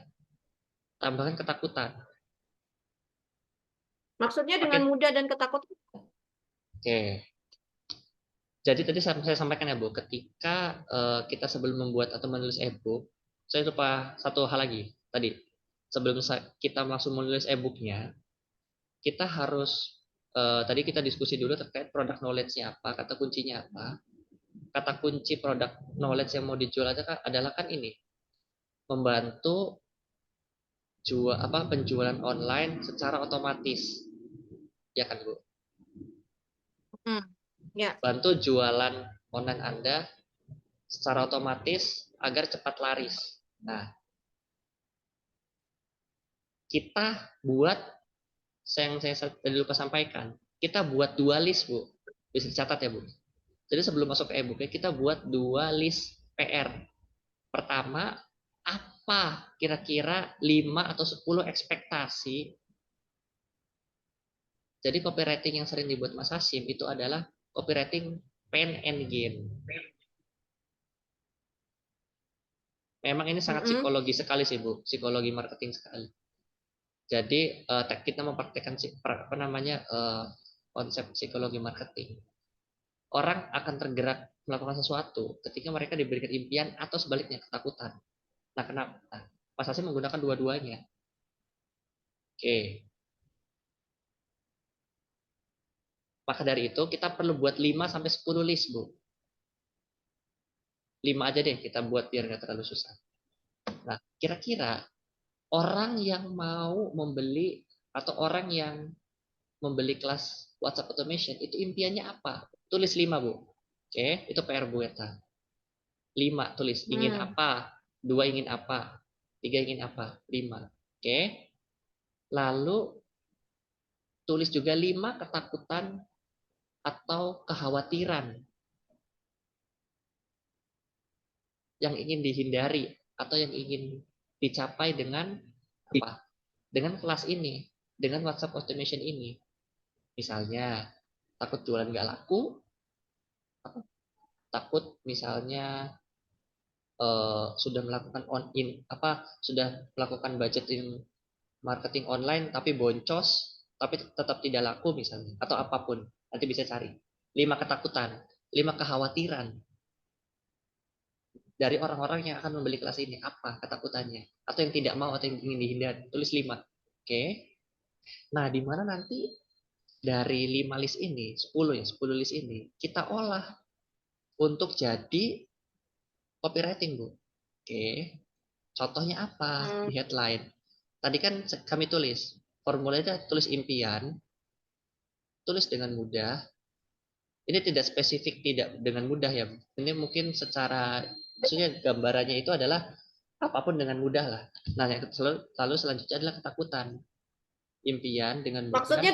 tambahkan ketakutan. Maksudnya dengan Oke, mudah dan ketakutan. oke. Jadi tadi saya sampaikan ya Bu, ketika kita sebelum membuat atau menulis e-book, saya lupa satu hal lagi tadi. Sebelum kita langsung menulis e-booknya, kita harus tadi kita diskusi dulu terkait produk knowledge-nya apa, kata kuncinya apa. Kata kunci produk knowledge yang mau dijual adalah kan ini, membantu penjualan online secara otomatis, ya kan Bu? Hmm, ya. Bantu jualan online Anda secara otomatis agar cepat laris. Nah, kita buat yang saya tadi lupa sampaikan, kita buat 2 list, Bu. Bisa dicatat ya, Bu. Jadi sebelum masuk ke e-book kita buat 2 list PR. Pertama, apa kira-kira 5 atau 10 ekspektasi. Jadi copywriting yang sering dibuat Mas Hasim itu adalah copywriting pain and gain. Memang ini sangat Mm-mm. psikologi sekali sih, Bu. Psikologi marketing sekali. Jadi kita mempraktekkan apa namanya konsep psikologi marketing. Orang akan tergerak melakukan sesuatu ketika mereka diberikan impian atau sebaliknya ketakutan. Nah, kenapa? Nah, Mas Hasim menggunakan dua-duanya. Oke. Maka dari itu kita perlu buat 5 sampai 10 list, Bu. 5 aja deh kita buat biar nggak terlalu susah. Nah, kira-kira orang yang mau membeli atau orang yang membeli kelas WhatsApp Automation itu impiannya apa? Tulis 5, Bu. Oke, itu PR Bu Eta. 5 tulis ingin Hmm. apa, 2 ingin apa, 3 ingin apa, 5. Oke. Lalu tulis juga 5 ketakutan atau kekhawatiran yang ingin dihindari atau yang ingin dicapai dengan apa? Dengan kelas ini, dengan WhatsApp Automation ini. Misalnya takut jualan nggak laku, takut misalnya sudah melakukan sudah melakukan budgeting marketing online tapi boncos, tapi tetap tidak laku misalnya, atau apapun. Nanti bisa cari 5 ketakutan, 5 kekhawatiran dari orang-orang yang akan membeli kelas ini, apa ketakutannya atau yang tidak mau atau yang ingin dihindari. Tulis 5. Oke. Nah, di mana nanti dari 5 list ini, 10 ya, 10 list ini kita olah untuk jadi copywriting, Bu. Oke. Contohnya apa? Hmm. Di headline. Tadi kan kami tulis formulanya, tulis impian, tulis dengan mudah. Ini tidak spesifik tidak dengan mudah ya. Ini mungkin secara maksudnya gambarannya itu adalah apapun dengan mudah lah. Nah, yang lalu selanjutnya adalah ketakutan. Impian dengan mudah. Maksudnya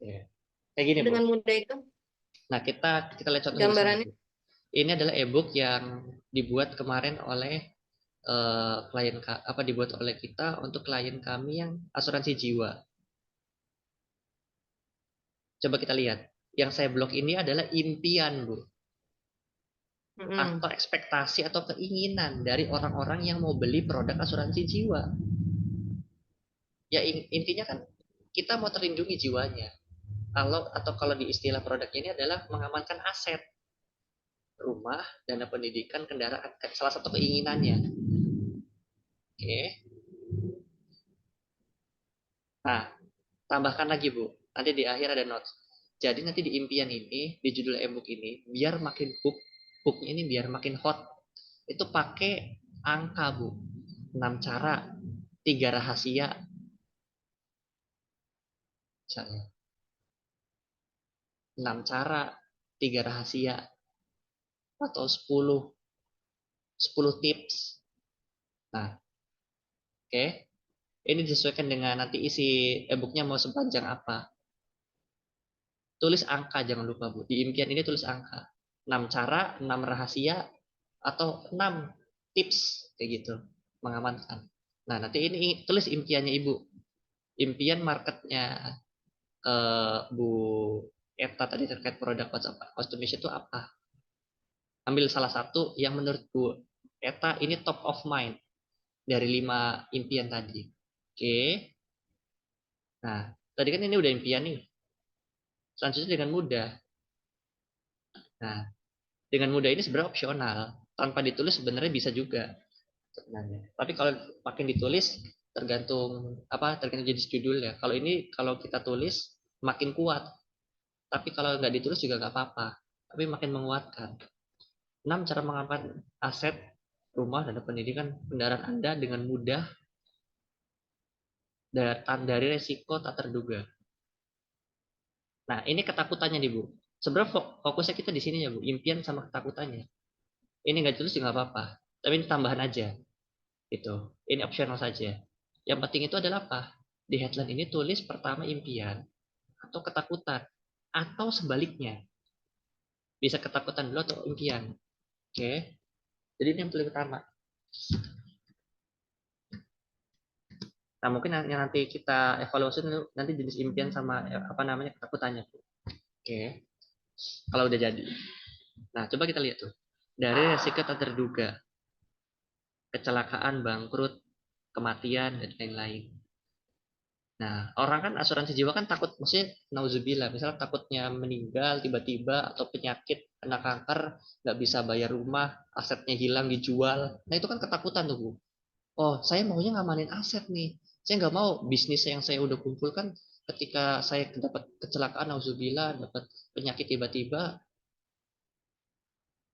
Ya. Kayak gini, Bu. dengan mudah itu Nah, kita lihat contohnya di sini, gambarannya. Bu. Ini adalah ebook yang dibuat kemarin oleh klien apa dibuat oleh kita untuk klien kami yang asuransi jiwa. Coba kita lihat. Yang saya blok ini adalah impian, Bu. Mm-mm. Atau ekspektasi atau keinginan dari orang-orang yang mau beli produk asuransi jiwa. Ya intinya kan kita mau terlindungi jiwanya. Kalau di istilah produknya ini adalah mengamankan aset, rumah, dana pendidikan, kendaraan, salah satu keinginannya. Oke. Nah, tambahkan lagi, Bu. Nanti di akhir ada notes. Jadi nanti di impian ini, di judul ebook ini, biar makin hooknya ini biar makin hot. Itu pakai angka, Bu. 6 cara, 3 rahasia. Misalnya, 6 cara, 3 rahasia, atau 10 tips. Nah, oke. Ini disesuaikan dengan nanti isi e-booknya mau sepanjang apa. Tulis angka, jangan lupa, Bu. Di impian ini tulis angka. 6 cara, 6 rahasia, atau 6 tips. Kayak gitu. Mengamankan. Nah, nanti ini tulis impiannya Ibu. Impian marketnya Bu Eta tadi terkait produk WhatsApp automation itu apa. Ambil salah satu yang menurut Bu Eta ini top of mind dari 5 impian tadi. Oke. Nah, tadi kan ini udah impian nih. Selanjutnya dengan mudah. Nah, dengan mudah ini sebenarnya opsional. Tanpa ditulis sebenarnya bisa juga sebenarnya. Tapi kalau makin ditulis tergantung jenis judul ya. Kalau kita tulis makin kuat. Tapi kalau nggak ditulis juga nggak apa-apa. Tapi makin menguatkan. 6 cara mengamankan aset rumah dan pendidikan kendaraan Anda dengan mudah dari resiko tak terduga. Nah, ini ketakutannya nih, Bu. Sebenarnya fokusnya kita di sini ya, Bu. Impian sama ketakutannya. Ini nggak tulis juga nggak apa-apa. Tapi ini tambahan aja. Gitu. Ini opsional saja. Yang penting itu adalah apa? Di headline ini tulis pertama impian atau ketakutan atau sebaliknya. Bisa ketakutan dulu atau impian. Oke. Jadi ini yang paling utama. Nah, mungkin yang nanti kita evaluasi nanti jenis impian sama apa namanya ketakutannya. Oke. Kalau udah jadi. Nah, coba kita lihat tuh. Dari resiko tak terduga, kecelakaan, bangkrut, kematian, dan lain-lain. Nah, orang kan asuransi jiwa kan takut, maksudnya nauzubillah, misalnya takutnya meninggal tiba-tiba atau penyakit, kena kanker, nggak bisa bayar rumah, asetnya hilang dijual. Nah, itu kan ketakutan tuh, Bu. Oh, saya maunya ngamanin aset nih. Saya nggak mau bisnis yang saya udah kumpulkan ketika saya dapat kecelakaan, nauzubillah, dapat penyakit tiba-tiba,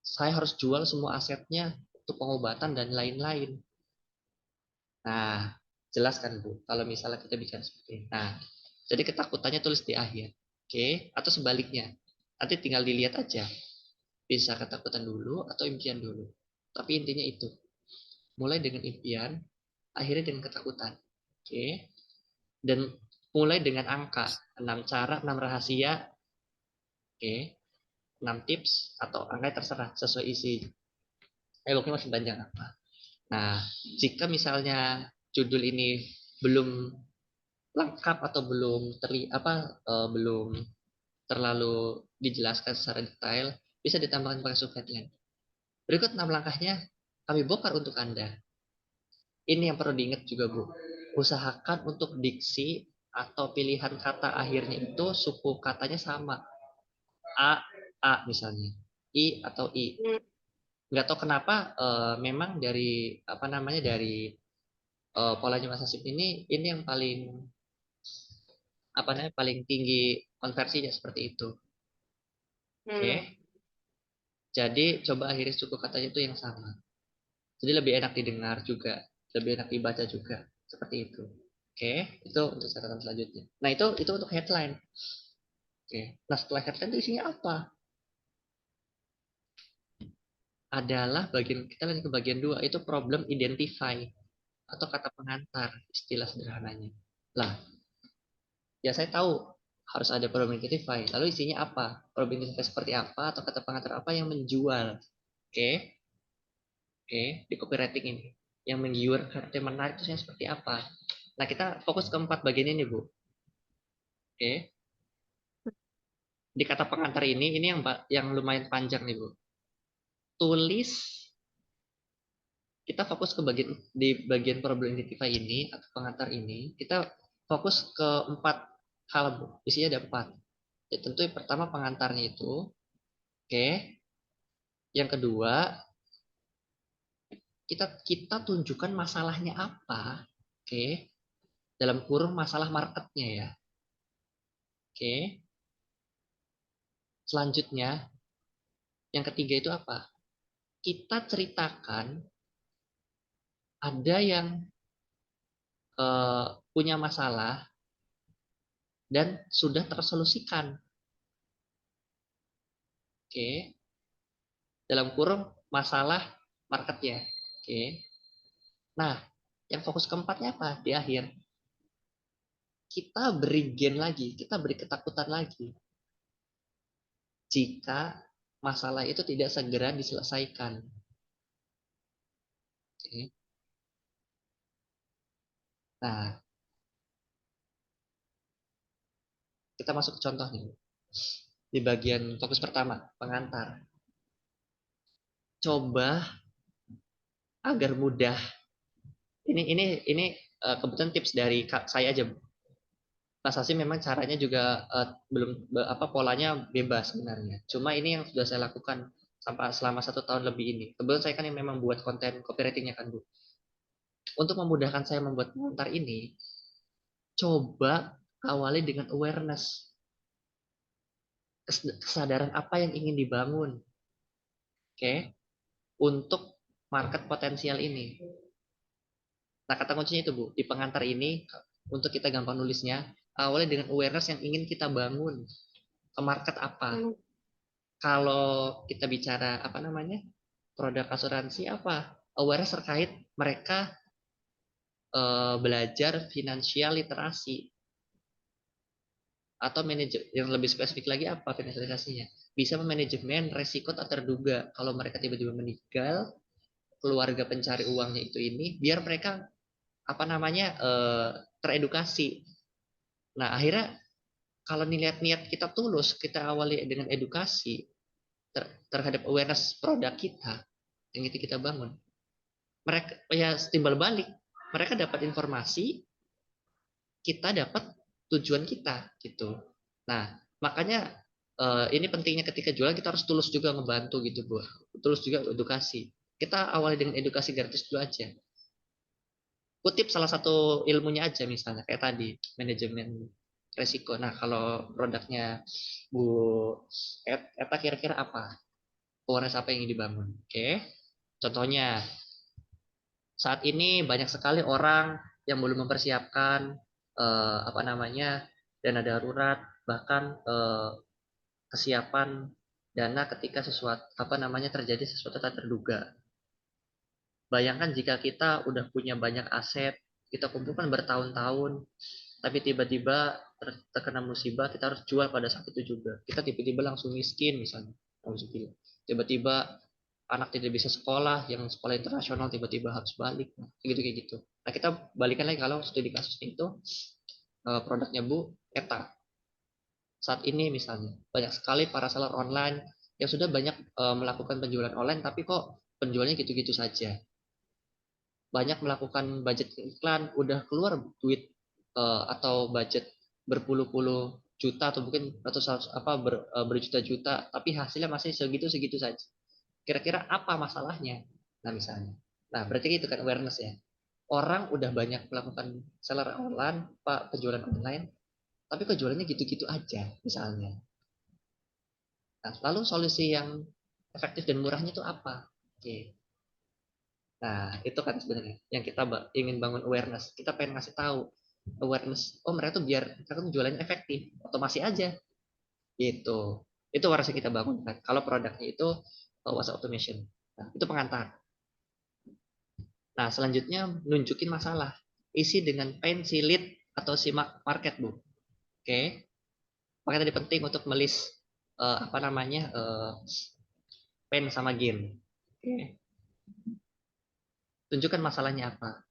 saya harus jual semua asetnya untuk pengobatan dan lain-lain. Nah, jelaskan Bu, kalau misalnya kita bicara seperti ini. Nah, jadi ketakutannya tulis di akhir. Oke, atau sebaliknya. Nanti tinggal dilihat aja. Bisa ketakutan dulu atau impian dulu. Tapi intinya itu. Mulai dengan impian, akhirnya dengan ketakutan. Oke. Dan mulai dengan angka. 6 cara, 6 rahasia. Oke. 6 tips atau angka terserah sesuai isi. Pokoknya masih panjang apa. Nah, jika misalnya judul ini belum lengkap atau belum terlalu dijelaskan secara detail, bisa ditambahkan pakai subheadline. Berikut 6 langkahnya kami bongkar untuk Anda. Ini yang perlu diingat juga, Bu. Usahakan untuk diksi atau pilihan kata akhirnya itu suku katanya sama. A, A misalnya. I atau I. Nggak tahu kenapa memang dari apa namanya dari polanya Mas Hasib ini yang paling apa namanya paling tinggi konversinya seperti itu. Oke. Jadi coba akhiri suku katanya itu yang sama. Jadi lebih enak didengar juga, lebih enak dibaca juga. Seperti itu. Oke, itu untuk catatan selanjutnya. Nah, itu untuk headline. Oke. Nah, setelah headline itu isinya apa? Adalah bagian kita lanjut ke bagian 2 itu problem identify atau kata pengantar istilah sederhananya. Lah, ya saya tahu harus ada problem identify. Lalu isinya apa? Problem identify seperti apa atau kata pengantar apa yang menjual? Oke. Oke, di copywriting ini. Yang menggiurkan, yang menarik itu seperti apa? Nah, kita fokus ke 4 bagian ini, Bu. Oke. Di kata pengantar ini yang lumayan panjang nih, Bu. Tulis, kita fokus ke bagian problem identify ini atau pengantar ini, kita fokus ke 4 hal, Bu. Isinya ada 4. Ya, tentu yang pertama pengantarnya itu. Oke. Yang kedua, kita tunjukkan masalahnya apa. Oke. Dalam kurung masalah marketnya ya. Oke. Selanjutnya, yang ketiga itu apa? Kita ceritakan ada yang punya masalah dan sudah tersolusikan. Oke. Dalam kurung masalah marketnya. Oke. Nah, yang fokus keempatnya apa? Di akhir. Kita beri gen lagi, kita beri ketakutan lagi. Jika masalah itu tidak segera diselesaikan. Oke. Nah, kita masuk ke contoh nih. Di bagian fokus pertama, pengantar. Coba agar mudah. Ini kebetulan tips dari saya aja. Mas Hasim memang caranya juga belum polanya bebas sebenarnya. Cuma ini yang sudah saya lakukan sampai selama 1 tahun lebih ini. Kebetulan saya kan yang memang buat konten copywritingnya kan, Bu. Untuk memudahkan saya membuat pengantar ini, coba awali dengan awareness, kesadaran apa yang ingin dibangun, oke, untuk market potensial ini. Nah, kata kuncinya itu, Bu, di pengantar ini untuk kita gampang nulisnya, awali dengan awareness yang ingin kita bangun ke market apa. Kalau kita bicara apa namanya produk asuransi apa, awareness terkait mereka belajar financial literasi, atau manajer yang lebih spesifik lagi apa financial literasinya? Bisa memanajemen resiko tak terduga kalau mereka tiba-tiba meninggal, keluarga pencari uangnya itu ini, biar mereka apa namanya teredukasi. Nah akhirnya kalau niat-niat kita tulus, kita awali dengan edukasi terhadap awareness produk kita yang itu kita bangun, mereka ya timbal balik, mereka dapat informasi, kita dapat tujuan kita gitu. Nah makanya ini pentingnya ketika jualan kita harus tulus juga ngebantu gitu Bu, tulus juga edukasi. Kita awali dengan edukasi gratis dulu aja, kutip salah satu ilmunya aja misalnya kayak tadi manajemen resiko. Nah kalau produknya Bu Eta kira-kira apa, awareness apa yang ingin dibangun? Oke, contohnya saat ini banyak sekali orang yang belum mempersiapkan apa namanya dana darurat, bahkan kesiapan dana ketika sesuatu apa namanya terjadi sesuatu tak terduga. Bayangkan jika kita udah punya banyak aset, kita kumpulkan bertahun-tahun, tapi tiba-tiba terkena musibah, kita harus jual pada saat itu juga. Kita tiba-tiba langsung miskin misalnya. Tiba-tiba anak tidak bisa sekolah, yang sekolah internasional tiba-tiba harus balik. Nah, kayak gitu. Nah, kita balikan lagi kalau studi kasusnya itu produknya Bu Eta. Saat ini misalnya banyak sekali para seller online yang sudah banyak melakukan penjualan online, tapi kok penjualnya gitu-gitu saja. Banyak melakukan budget iklan, udah keluar duit atau budget berpuluh-puluh juta atau mungkin ratusan apa berjuta-juta, tapi hasilnya masih segitu-segitu saja. Kira-kira apa masalahnya? Nah misalnya, nah berarti itu kan awareness ya. Orang udah banyak melakukan seller online, pak penjualan online, tapi kejualannya gitu-gitu aja misalnya. Nah, lalu solusi yang efektif dan murahnya itu apa? Oke. Nah, itu kan sebenarnya yang kita ingin bangun awareness. Kita pengen ngasih tahu awareness. Oh, mereka tuh biar mereka tuh jualannya efektif, otomasi aja. Gitu. Itu harus kita bangun kan. Kalau produknya itu WhatsApp automation. Nah, itu pengantar. Nah, selanjutnya nunjukin masalah. Isi dengan pain, si lead, atau si market, Bu. Oke. Makanya tadi penting untuk melis apa namanya pain sama gain. Oke. Tunjukkan masalahnya apa.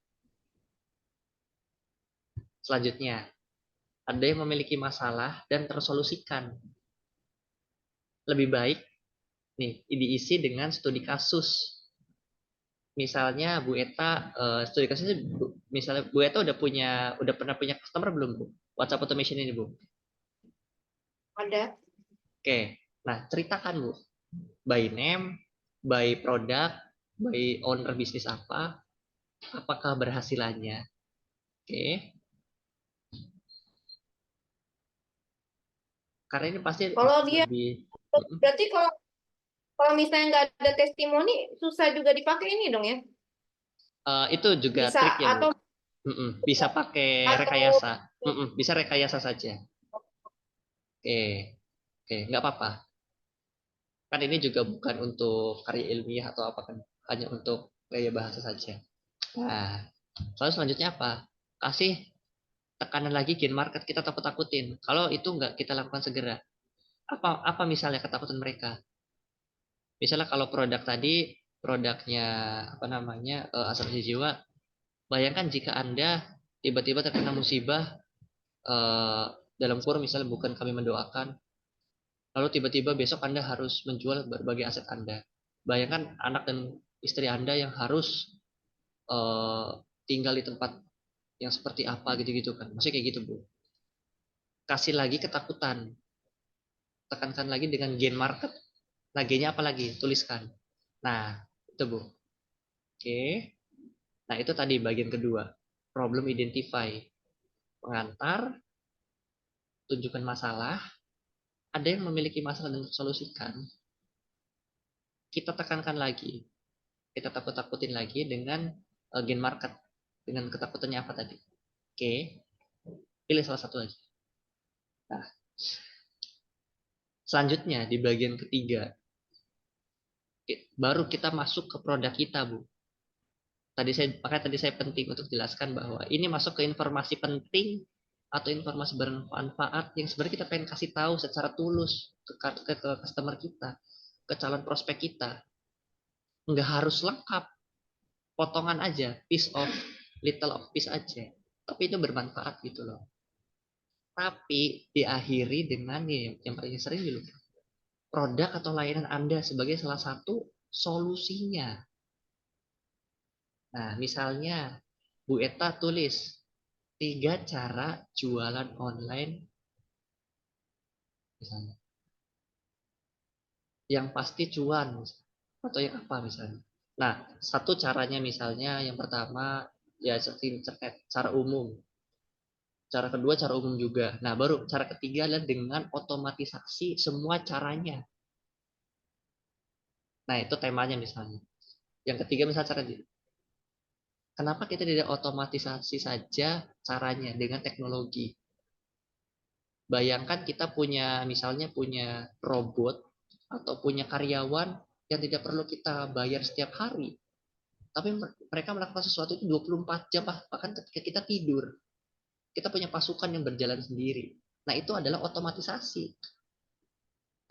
Selanjutnya, ada yang memiliki masalah dan tersolusikan. Lebih baik nih diisi dengan studi kasus. Misalnya Bu Eta studi kasusnya misalnya Bu Eta udah pernah punya customer belum Bu? WhatsApp automation ini Bu. Ada. Oke. Nah, ceritakan Bu. By name, by produk, by owner bisnis apa, apakah berhasilannya. Oke. Karena ini pasti Kalau akan dia lebih berarti kalau misalnya nggak ada testimoni susah juga dipakai ini dong ya. itu juga Bisa trik ya Bu. atau Bisa pakai atau rekayasa. Bisa rekayasa saja. Oke, oke, nggak apa-apa. Kan ini juga bukan untuk karya ilmiah atau apa kan, hanya untuk gaya bahasa saja. Nah, lalu selanjutnya apa? Kasih tekanan lagi gain market, kita takut-takutin. Kalau itu nggak kita lakukan segera. Apa misalnya ketakutan mereka? Misalnya kalau produk tadi, produknya apa namanya asuransi jiwa, bayangkan jika Anda tiba-tiba terkena musibah dalam kurung misalnya bukan kami mendoakan, lalu tiba-tiba besok Anda harus menjual berbagai aset Anda. Bayangkan anak dan istri Anda yang harus tinggal di tempat yang seperti apa gitu-gitu kan. Maksudnya kayak gitu, Bu. Kasih lagi ketakutan. Tekankan lagi dengan gain market. Nah, gainnya apa lagi? Tuliskan. Nah, itu, Bu. Oke. Nah, itu tadi bagian kedua. Problem identify. Pengantar, tunjukkan masalah. Ada yang memiliki masalah dan solusikan. Kita tekankan lagi. Kita takut-takutin lagi dengan gain market. Dengan ketakutannya apa tadi? Oke. Pilih salah satu aja. Nah, selanjutnya di bagian ketiga, baru kita masuk ke produk kita, Bu. makanya tadi saya penting untuk jelaskan bahwa ini masuk ke informasi penting atau informasi bermanfaat yang sebenarnya kita pengen kasih tahu secara tulus ke customer kita, ke calon prospek kita. Nggak harus lengkap, potongan aja, little of piece aja. Tapi itu bermanfaat gitu loh. Tapi diakhiri dengan yang paling sering dulu, produk atau layanan Anda sebagai salah satu solusinya. Nah, misalnya Bu Eta tulis 3 cara jualan online misalnya. Yang pasti cuan atau yang apa misalnya. Nah, satu caranya misalnya yang pertama ya internet, cara umum. Cara kedua cara umum juga. Nah, baru cara ketiga adalah dengan otomatisasi semua caranya. Nah, itu temanya misalnya. Yang ketiga misalnya cara kenapa kita tidak otomatisasi saja caranya dengan teknologi? Bayangkan kita misalnya punya robot atau punya karyawan yang tidak perlu kita bayar setiap hari. Tapi mereka melakukan sesuatu itu 24 jam, bahkan ketika kita tidur. Kita punya pasukan yang berjalan sendiri. Nah, itu adalah otomatisasi.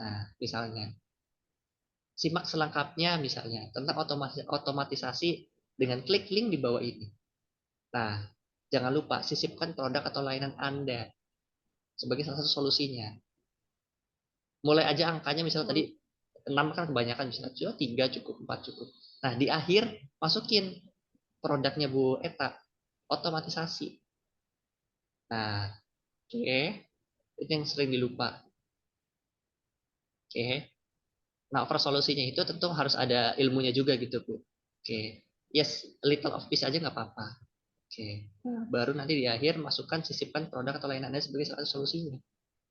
Nah, misalnya, simak selengkapnya misalnya tentang otomatisasi dengan klik link di bawah ini. Nah, jangan lupa sisipkan produk atau layanan Anda sebagai salah satu solusinya. Mulai aja angkanya misalnya tadi 6 kan kebanyakan, misalnya 3 cukup, 4 cukup. Nah, di akhir masukin produknya Bu Eta, otomatisasi. Nah, oke, itu yang sering dilupa. Oke. Nah, over solusinya itu tentu harus ada ilmunya juga gitu, Bu. Oke. Yes, little of piece aja nggak apa-apa. Oke. Baru nanti di akhir masukkan, sisipkan produk atau layanan Anda sebagai salah satu solusinya.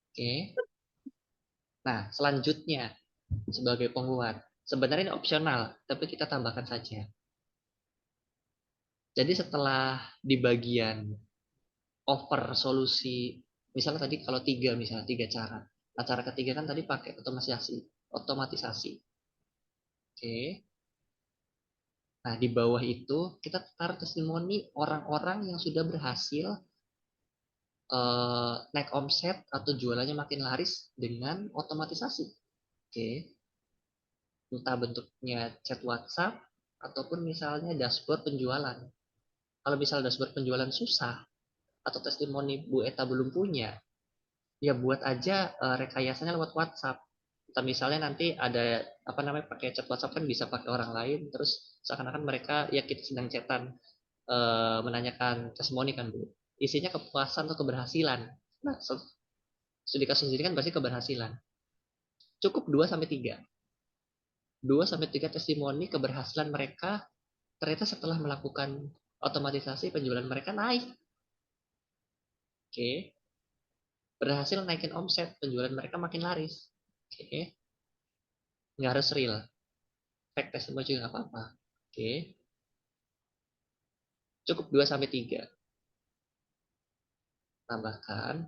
Oke. Nah, selanjutnya sebagai penguat. Sebenarnya ini opsional, tapi kita tambahkan saja. Jadi setelah di bagian over solusi, misalnya tadi kalau misalnya 3 cara. Nah, cara ketiga kan tadi pakai otomatisasi. Oke. Nah, di bawah itu kita taruh testimoni orang-orang yang sudah berhasil naik omset atau jualannya makin laris dengan otomatisasi. Oke. Entah bentuknya chat WhatsApp ataupun misalnya dashboard penjualan. Kalau misalnya dashboard penjualan susah atau testimoni Bu Eta belum punya, ya buat aja rekayasanya lewat WhatsApp. Atau misalnya nanti ada apa namanya pakai chat WhatsApp kan bisa pakai orang lain, terus seakan-akan mereka ya kita sedang chatan menanyakan testimoni kan Bu. Isinya kepuasan atau keberhasilan. Nah, studi kasus sendiri kan pasti keberhasilan. Cukup 2 sampai 3. 2 sampai 3 testimoni keberhasilan mereka ternyata setelah melakukan otomatisasi penjualan mereka naik. Oke. Berhasil naikin omset, penjualan mereka makin laris. Oke. Nggak harus real. Fake testimoni juga nggak apa-apa. Oke. Cukup 2 sampai 3. Tambahkan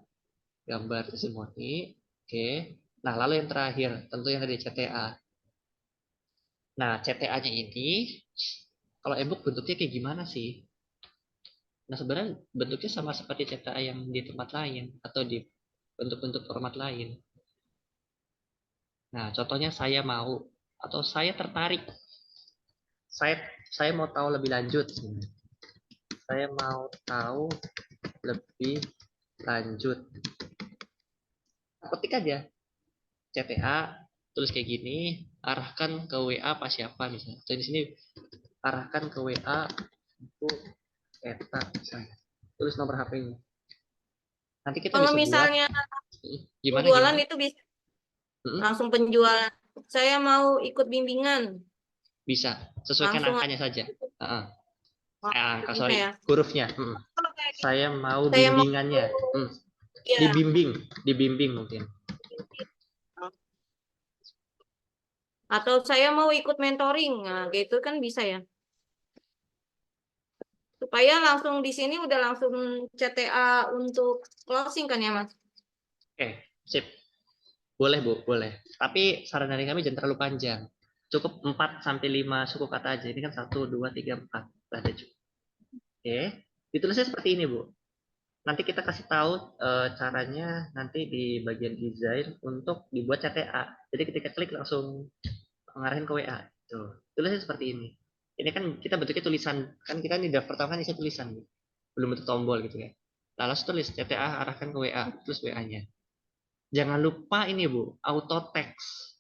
gambar testimoni. Oke. Nah, lalu yang terakhir, tentu yang tadi CTA. Nah, CTA-nya ini, kalau ebook bentuknya kayak gimana sih? Nah, sebenarnya bentuknya sama seperti CTA yang di tempat lain, atau di bentuk-bentuk format lain. Nah, contohnya saya mau, atau saya tertarik. Saya mau tahu lebih lanjut. Saya mau tahu lebih lanjut. Ketik aja CTA, tulis kayak gini, arahkan ke WA pas siapa misalnya. Jadi di sini arahkan ke WA Bu Eta misalnya. Tulis nomor HP-nya. Nanti kita Kalau bisa buat misalnya gimana penjualan gimana. itu bisa Hmm, langsung penjualan. Saya mau ikut bimbingan, bisa sesuaikan langsung angkanya saja. Angka bisa sorry ya. hurufnya. Kalau kayak gitu, Saya mau saya mau bimbingannya. ya Dibimbing mungkin. atau saya mau ikut mentoring, nah gitu kan bisa ya. Supaya langsung di sini udah langsung CTA untuk closing kan ya Mas? Oke, sip. Boleh Bu, boleh. Tapi saran dari kami jangan terlalu panjang. Cukup 4 sampai 5 suku kata aja. Ini kan 1, 2, 3, 4. Ada juga. Oke, ditulisnya seperti ini Bu. Nanti kita kasih tahu caranya nanti di bagian desain untuk dibuat CTA. Jadi ketika klik langsung ngarahin ke WA. Tuh, tulisnya seperti ini. Ini kan kita bentuknya tulisan, kan kita di draft pertama kan isinya tulisan, belum bentuk tombol gitu ya. Nah, langsung tulis CTA arahkan ke WA, terus WA-nya. Jangan lupa ini Bu, auto text.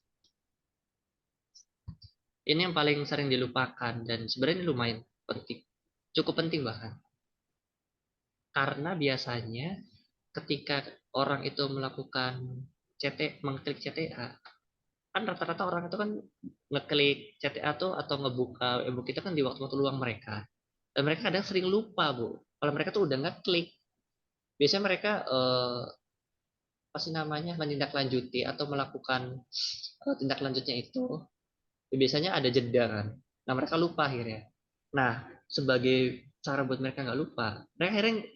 Ini yang paling sering dilupakan dan sebenarnya ini lumayan penting, cukup penting bahkan. Karena biasanya ketika orang itu melakukan mengklik CTA, kan rata-rata orang itu kan ngeklik CTA tuh atau ngebuka e-book itu kan di waktu-waktu luang mereka. Dan mereka kadang sering lupa, Bu. Kalau mereka tuh udah ngeklik, biasanya mereka apa sih namanya menindaklanjuti atau melakukan tindak lanjutnya itu, ya biasanya ada jeda kan. Nah, mereka lupa akhirnya. Nah, sebagai cara buat mereka nggak lupa, mereka akhirnya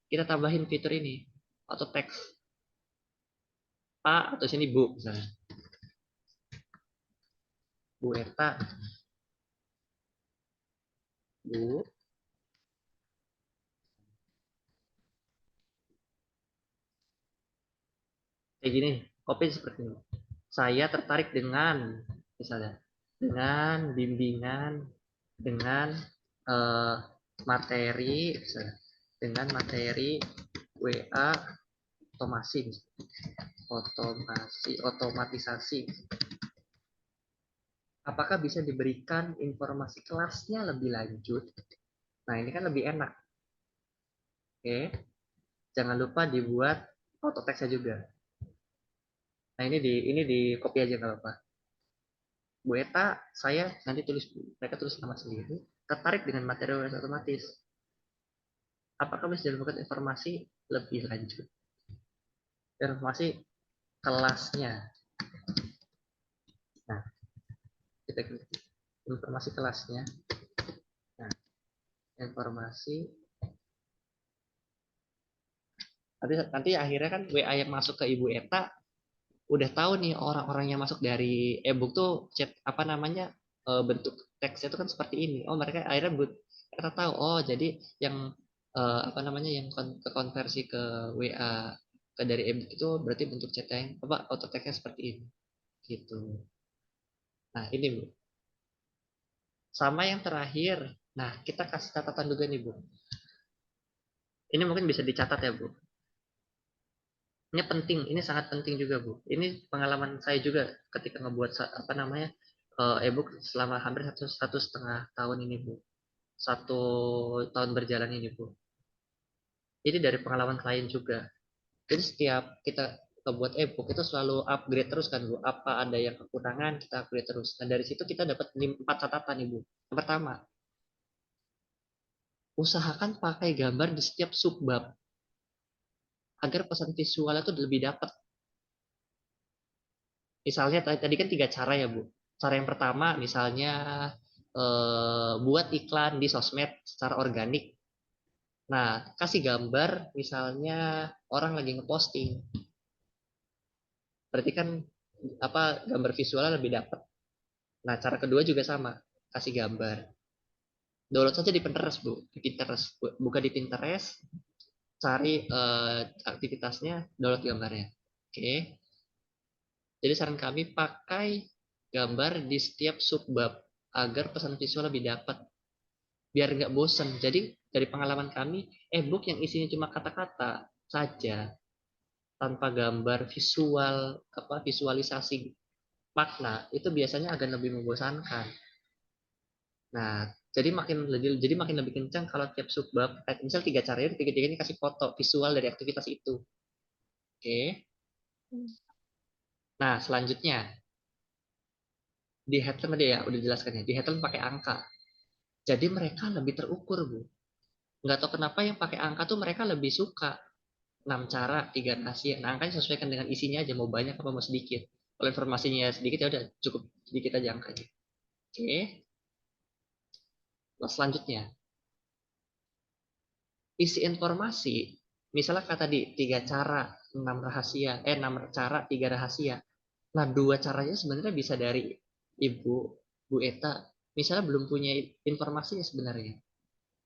kita tambahin fitur ini, auto text Pak atau sini Bu misalnya. Bu Eta, Bu, kayak gini, copy seperti ini. Saya tertarik dengan misalnya dengan bimbingan dengan eh, materi misalnya, dengan materi WA otomasi otomatisasi, apakah bisa diberikan informasi kelasnya lebih lanjut. Nah, ini kan lebih enak. Oke, jangan lupa dibuat auto text juga. Nah, ini di copy aja nggak apa-apa. Bu Eta, saya nanti tulis, mereka tulis nama sendiri, tertarik dengan materi otomatis. Apakah bisa diberikan informasi lebih lanjut? Informasi kelasnya. Nah, kita klik informasi kelasnya. Nah, informasi nanti akhirnya kan WA yang masuk ke Ibu Eta udah tahu nih orang-orang yang masuk dari e-book tuh chat apa namanya bentuk teksnya itu kan seperti ini. Oh, mereka akhirnya kita tahu, oh jadi yang apa namanya yang konversi ke WA ke dari e-book itu berarti bentuk chat yang apa auto teksnya seperti ini gitu. Nah, ini Bu. Sama yang terakhir. Nah, kita kasih catatan juga nih Bu. Ini mungkin bisa dicatat ya Bu. Ini penting, ini sangat penting juga Bu. Ini pengalaman saya juga ketika ngebuat apa namanya e-book selama hampir satu setengah tahun ini Bu. 1 tahun berjalan ini Bu. Ini dari pengalaman klien juga. Jadi setiap kita ngebuat e-book itu selalu upgrade terus kan Bu. Apa ada yang kekurangan kita upgrade terus. Nah, dari situ kita dapat 4 catatan Ibu. Yang pertama, usahakan pakai gambar di setiap subbab agar pesan visualnya itu lebih dapat. Misalnya tadi kan 3 cara ya Bu. Cara yang pertama misalnya buat iklan di sosmed secara organik. Nah, kasih gambar misalnya orang lagi ngeposting. Berarti kan apa gambar visualnya lebih dapat. Nah, cara kedua juga sama, kasih gambar. Download saja di Pinterest, Bu. Di Pinterest, buka di Pinterest, cari aktivitasnya, download gambarnya. Oke. Jadi saran kami pakai gambar di setiap subbab agar pesan visual lebih dapat, biar nggak bosen. Jadi dari pengalaman kami, e-book yang isinya cuma kata-kata saja tanpa gambar visual apa visualisasi makna itu biasanya agak lebih membosankan. Nah, jadi makin lebih kencang kalau tiap subbab, misal 3 cara itu tiga-tiganya kasih foto visual dari aktivitas itu. Oke. Nah, selanjutnya di headline tadi ya udah jelaskan ya. Di headline pakai angka. Jadi mereka lebih terukur, Bu. Nggak tahu kenapa yang pakai angka tuh mereka lebih suka. 6 cara, 3 rahasia. Nah, angkanya sesuaikan dengan isinya aja, mau banyak apa mau sedikit. Kalau informasinya sedikit ya udah cukup sedikit aja angkanya. Oke. Nah, selanjutnya, isi informasi. Misalnya kata di 3 cara, 6 cara, 3 rahasia. Nah, 2 caranya sebenarnya bisa dari Ibu, Bu Eta. Misalnya belum punya informasinya sebenarnya.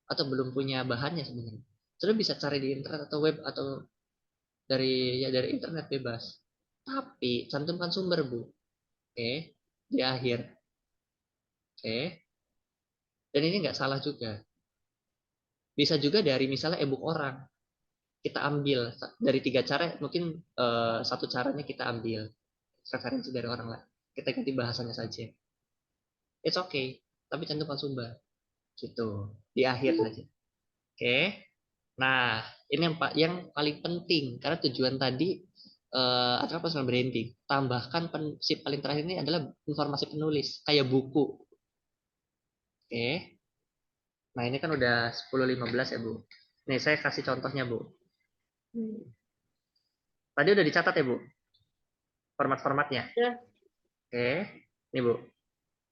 atau belum punya bahannya sebenarnya, sudah bisa cari di internet atau web atau dari internet bebas. Tapi cantumkan sumber, Bu. Oke, di akhir. Oke. Dan ini nggak salah juga. Bisa juga dari misalnya e-book orang. Kita ambil dari 3 cara, mungkin satu caranya kita ambil referensi dari orang lain. Kita ganti bahasanya saja. It's okay. Tapi cantumkan sumber. Gitu. Di akhir saja. Oke. Nah, ini yang paling penting karena tujuan tadi adalah personal branding. Tambahkan si paling terakhir ini adalah informasi penulis kayak buku. Oke. Nah, ini kan udah 10:15 ya, Bu. Nih, saya kasih contohnya, Bu. Tadi udah dicatat ya, Bu? Format-formatnya. Ya. Oke. Nih, Bu.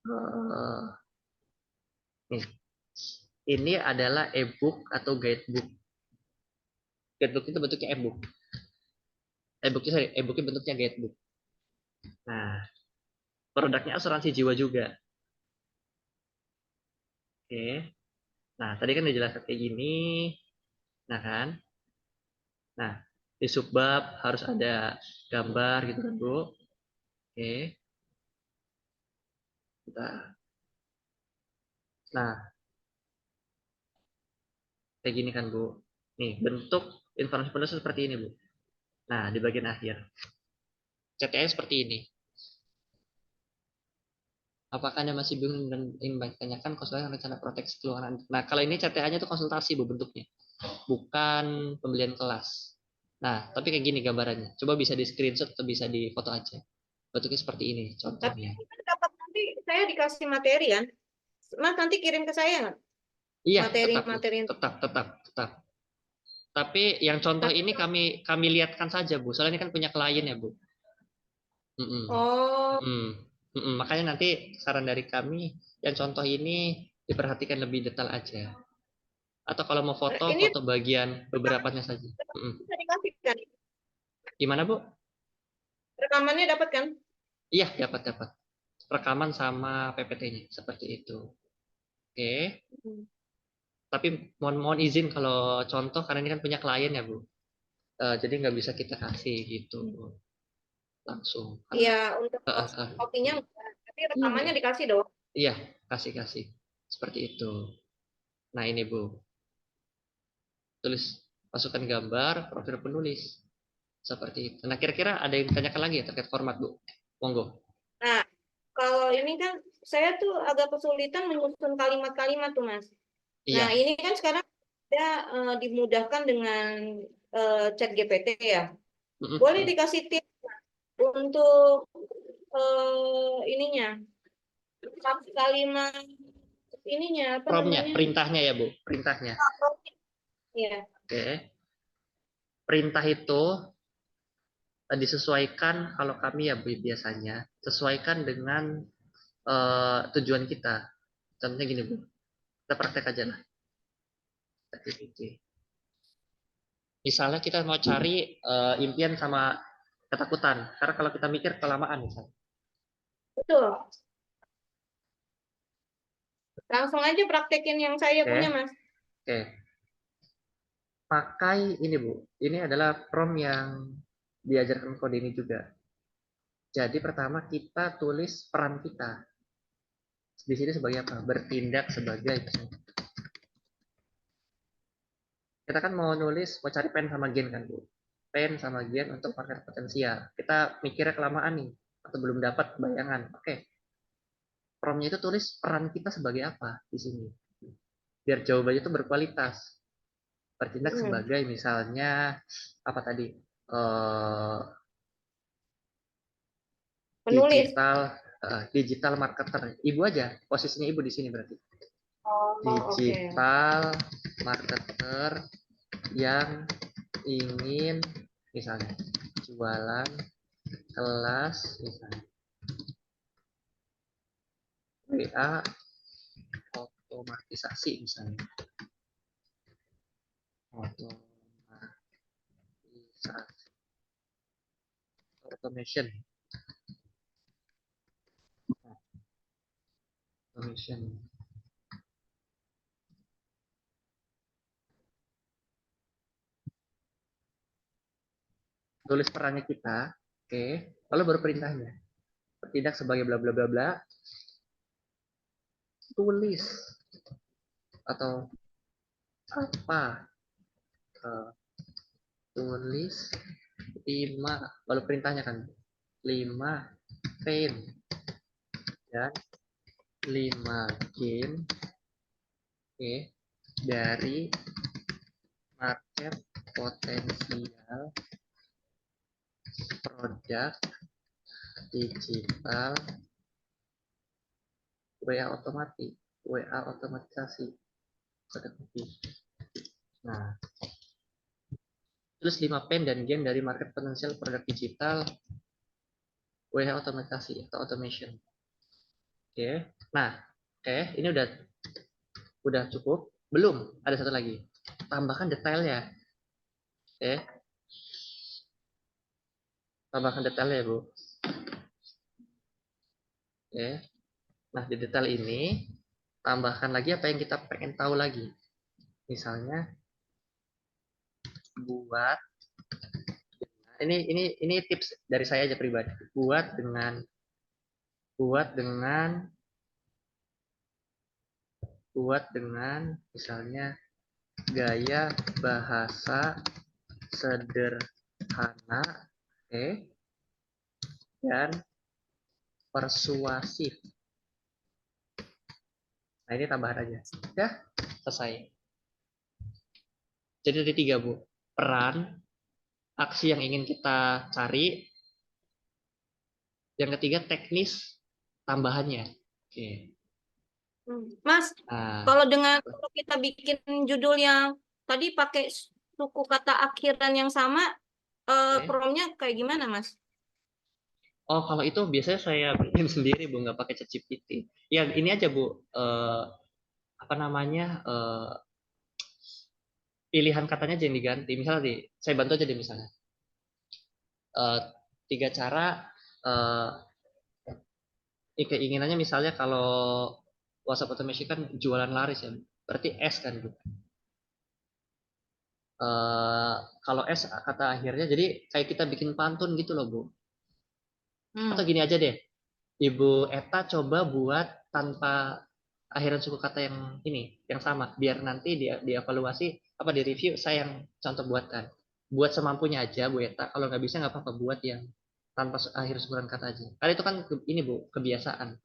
Eh, nih. Ini adalah e-book atau guidebook. Guidebook itu bentuknya e-book. E-booknya bentuknya guidebook. Nah, produknya asuransi jiwa juga. Oke. Nah, tadi kan dijelaskan kayak gini. Nah, kan? Nah, di subbab harus ada gambar gitu kan, Bu. Oke. Nah, kayak gini kan, Bu. Nih, bentuk informasi penulis seperti ini, Bu. Nah, di bagian akhir. CTA seperti ini. Apakah Anda masih bingung dan ingin tanyakan konsultasi rencana proteksi keuangan? Nah, kalau ini CTA-nya itu konsultasi, Bu, bentuknya. Bukan pembelian kelas. Nah, tapi kayak gini gambarannya. Coba bisa di screenshot atau bisa di foto aja. Bentuknya seperti ini Tapi contohnya. kan dapat nanti saya dikasih materi kan? Mas nanti kirim ke saya nggak? Iya, tetap, Bu. Materi-materi. Tetap. Tapi yang contoh Tapi ini kami lihatkan saja, Bu. Soalnya ini kan punya klien ya, Bu. Mm-mm. oh, Mm-mm. Mm-mm. Makanya nanti saran dari kami, yang contoh ini diperhatikan lebih detail aja. Atau kalau mau foto, ini foto bagian beberapanya saja. Mm-mm. bisa dikasih kan? Gimana, Bu? Rekamannya dapat kan? Iya, dapat. Rekaman sama PPT-nya, seperti itu. Oke. Hmm. Tapi mohon izin kalau contoh, karena ini kan punya klien ya, Bu. Jadi nggak bisa kita kasih gitu langsung. Karena, Iya, untuk kopinya enggak. Tapi iya, rekamannya dikasih dong. iya, kasih. Seperti itu. Nah, ini, Bu. Tulis, masukkan gambar, profil penulis. Seperti itu. Nah, kira-kira ada yang ditanyakan lagi ya terkait format, Bu? Monggo. Nah, kalau ini kan saya tuh agak kesulitan menyusun kalimat-kalimat tuh, Mas. Nah, Iya. ini kan sekarang ada dimudahkan dengan chat GPT ya. Boleh Mm-mm. dikasih tips untuk ininya, kalimat ininya apa Promnya, namanya? perintahnya ya, Bu. Perintahnya. Iya. Oke. Perintah itu disesuaikan kalau kami ya, Bu, biasanya sesuaikan dengan tujuan kita. Contohnya gini, Bu. Kita praktek aja lah. Misalnya kita mau cari impian sama ketakutan. Karena kalau kita mikir kelamaan misalnya. Betul. Langsung aja praktekin yang saya Oke, punya, Mas. oke. Pakai ini, Bu. Ini adalah prompt yang diajarkan kode ini juga. Jadi pertama kita tulis peran kita. Di sini sebagai apa? Bertindak sebagai, kita kan mau nulis, mau cari pen sama gen kan, Bu. Pen sama gen untuk market potensial. Kita mikirnya kelamaan nih, atau belum dapat bayangan. Oke, promptnya itu tulis peran kita sebagai apa di sini. Biar jawabannya itu berkualitas. Bertindak Hmm. sebagai misalnya apa tadi? Eh, Penulis. digital digital marketer. Ibu aja, posisinya ibu di sini berarti. Oh, oke. Digital marketer yang ingin misalnya jualan kelas misalnya WA otomatisasi misalnya otomatisasi automation automation tulis perannya kita, oke, lalu baru perintahnya. Bertindak sebagai bla bla bla bla, tulis atau apa? Tulis 5, lalu perintahnya kan 5 paint dan 5 game, oke, dari market potensial produk digital WA otomatisasi. Nah, terus 5 pen dan game dari market potensial produk digital WA otomatisasi atau automation. Oke. Nah, oke, ini udah cukup. Belum, ada satu lagi. Tambahkan detailnya. Oke. Tambahkan detailnya, Bu. Oke. Nah, di detail ini tambahkan lagi apa yang kita pengen tahu lagi. Misalnya buat ini tips dari saya aja pribadi. Buat dengan misalnya gaya bahasa sederhana, oke, dan persuasif. Nah, ini tambahan aja. Ya, selesai. Jadi ada 3, Bu. Peran, aksi yang ingin kita cari. Yang ketiga, teknis tambahannya. Oke. Mas, Nah, kalau kalau kita bikin judul yang tadi pakai suku kata akhiran yang sama, oke. promnya kayak gimana, Mas? Oh, kalau itu biasanya saya bikin sendiri, Bu, nggak pakai ChatGPT. Ya, ini aja, Bu. Apa namanya? Pilihan katanya aja yang diganti. Misalnya saya bantu aja deh misalnya. 3 cara keinginannya misalnya kalau WhatsApp automation kan jualan laris ya. Berarti S kan, Bu. Kalau S kata akhirnya jadi kayak kita bikin pantun gitu loh, Bu. Atau Hmm. gini aja deh. Ibu Eta coba buat tanpa akhiran suku kata yang ini, yang sama, biar nanti dia dievaluasi apa di review saya yang contoh buatkan. Buat semampunya aja Bu Eta, kalau nggak bisa nggak apa-apa buat yang tanpa akhir sukuran kata aja. Karena itu kan ini Bu, kebiasaan.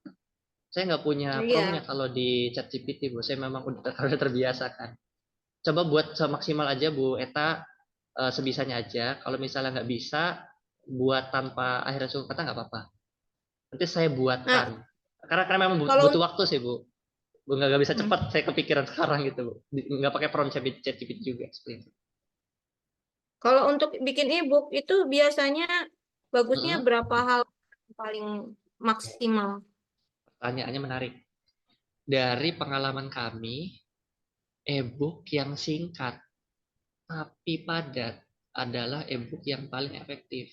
Saya nggak punya promnya Iya. kalau di ChatGPT Bu, saya memang udah terbiasa kan. Coba buat semaksimal aja Bu Eta, sebisanya aja. Kalau misalnya nggak bisa, buat tanpa akhiran suku kata nggak apa-apa. Nanti saya Nah, buatkan. Karena memang kalau butuh waktu sih, Bu. Bu nggak bisa hmm, cepat saya kepikiran sekarang gitu, Bu. Nggak pakai prompt ChatGPT juga seperti itu. kalau untuk bikin e-book itu biasanya bagusnya Hmm, berapa hal paling maksimal? pertanyaannya menarik. Dari pengalaman kami, e-book yang singkat tapi padat adalah e-book yang paling efektif.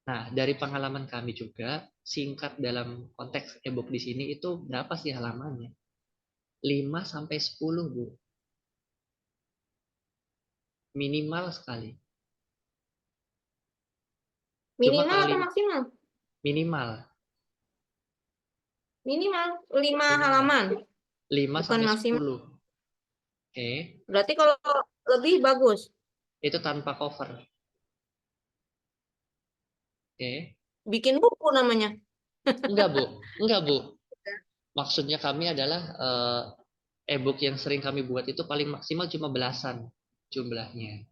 Nah, dari pengalaman kami juga, singkat dalam konteks e-book di sini itu berapa sih halamannya? 5 sampai 10, Bu. Minimal sekali. Cuma Minimal kalau atau maksimal? minimal, Minimal 5 minimal halaman, 5 bukan sampai maksimal. 10. Oke, Berarti kalau lebih bagus. itu tanpa cover. Oke. Bikin buku namanya. Enggak, Bu. Enggak, Bu. Maksudnya kami adalah e-book yang sering kami buat itu paling maksimal cuma belasan jumlahnya.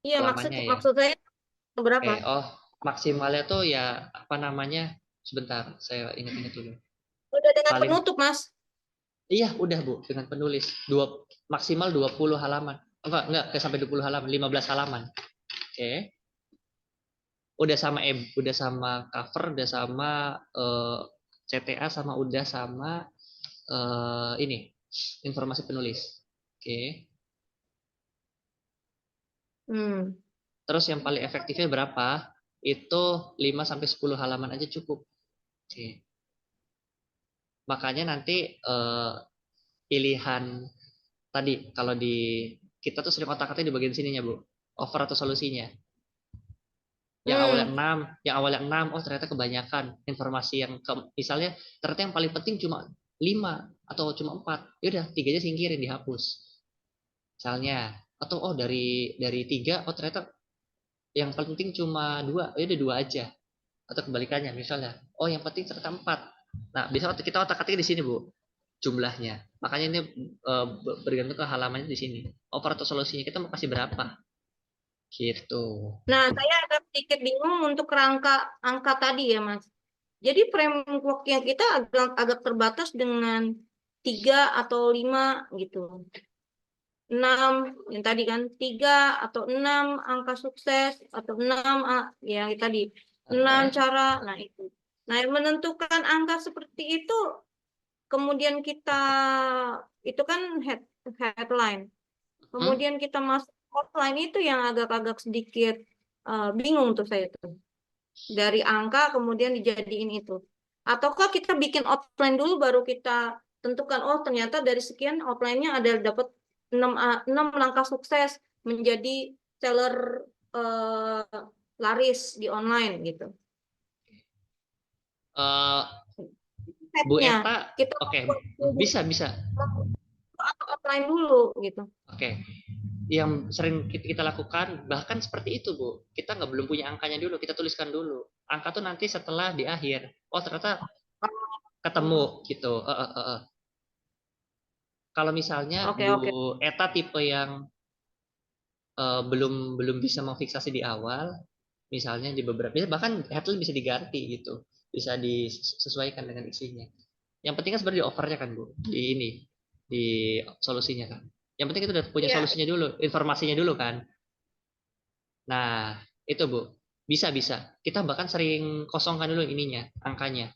Iya, maksud Lamanya ya. maksud saya berapa? Oke, oh, maksimalnya tuh ya apa namanya? Sebentar, saya ingat-ingat dulu. Udah dengan Paling penutup, Mas. iya, udah, Bu, dengan penulis. Maksimal 20 halaman. Enggak sampai 20 halaman, 15 halaman. Oke. Udah sama cover, udah sama CTA sama udah sama ini informasi penulis. Oke. Hmm. Terus yang paling efektifnya berapa? Itu 5 sampai 10 halaman aja cukup. Oke. Makanya nanti pilihan tadi kalau di kita tuh sering otak-atik di bagian sininya, Bu. Offer atau solusinya. Yang awalnya Hmm. 6, oh ternyata kebanyakan informasi yang misalnya ternyata yang paling penting cuma 5 atau cuma 4. Ya udah, 3-nya singkirin, dihapus. Misalnya, atau dari 3, oh ternyata yang paling penting cuma 2, ya udah 2 aja. Atau kebalikannya misalnya, oh yang penting ternyata 4. Nah, bisa kita otak-atik di sini, Bu, jumlahnya. Makanya ini bergantung ke halamannya di sini. Operator solusinya kita mau kasih berapa? Gitu. Nah, saya agak sedikit bingung untuk rangka angka tadi ya, Mas. Jadi framework yang kita agak terbatas dengan 3 atau 5 gitu. 6 yang tadi kan 3 atau 6 angka sukses atau 6 yang tadi 6 Oke. cara. Nah, itu. Nah, yang menentukan angka seperti itu kemudian kita itu kan headline. Hmm? Kemudian kita masuk outline itu yang agak-agak sedikit bingung tuh saya tuh. Dari angka kemudian dijadiin itu. Ataukah kita bikin outline dulu baru kita tentukan, oh ternyata dari sekian outline-nya ada dapat 6 langkah sukses menjadi seller laris di online gitu. Eh, Bu Stepnya Eta, kita oke, membuat bisa bisa. atau outline dulu gitu. Oke, yang sering kita lakukan bahkan seperti itu, Bu. Kita nggak belum punya angkanya dulu, kita tuliskan dulu. Angka tuh nanti setelah di akhir. Oh ternyata ketemu gitu. Kalau misalnya Oke, Bu oke. Eta tipe yang belum belum bisa memfiksasi di awal, misalnya di beberapa, bahkan headline bisa diganti gitu, bisa disesuaikan dengan isinya. Yang penting kan sebenarnya di offernya kan, Bu, di ini, di solusinya kan. Yang penting kita udah punya Iya, solusinya dulu, informasinya dulu kan. Nah, itu Bu, bisa-bisa. Kita bahkan sering kosongkan dulu ininya, angkanya.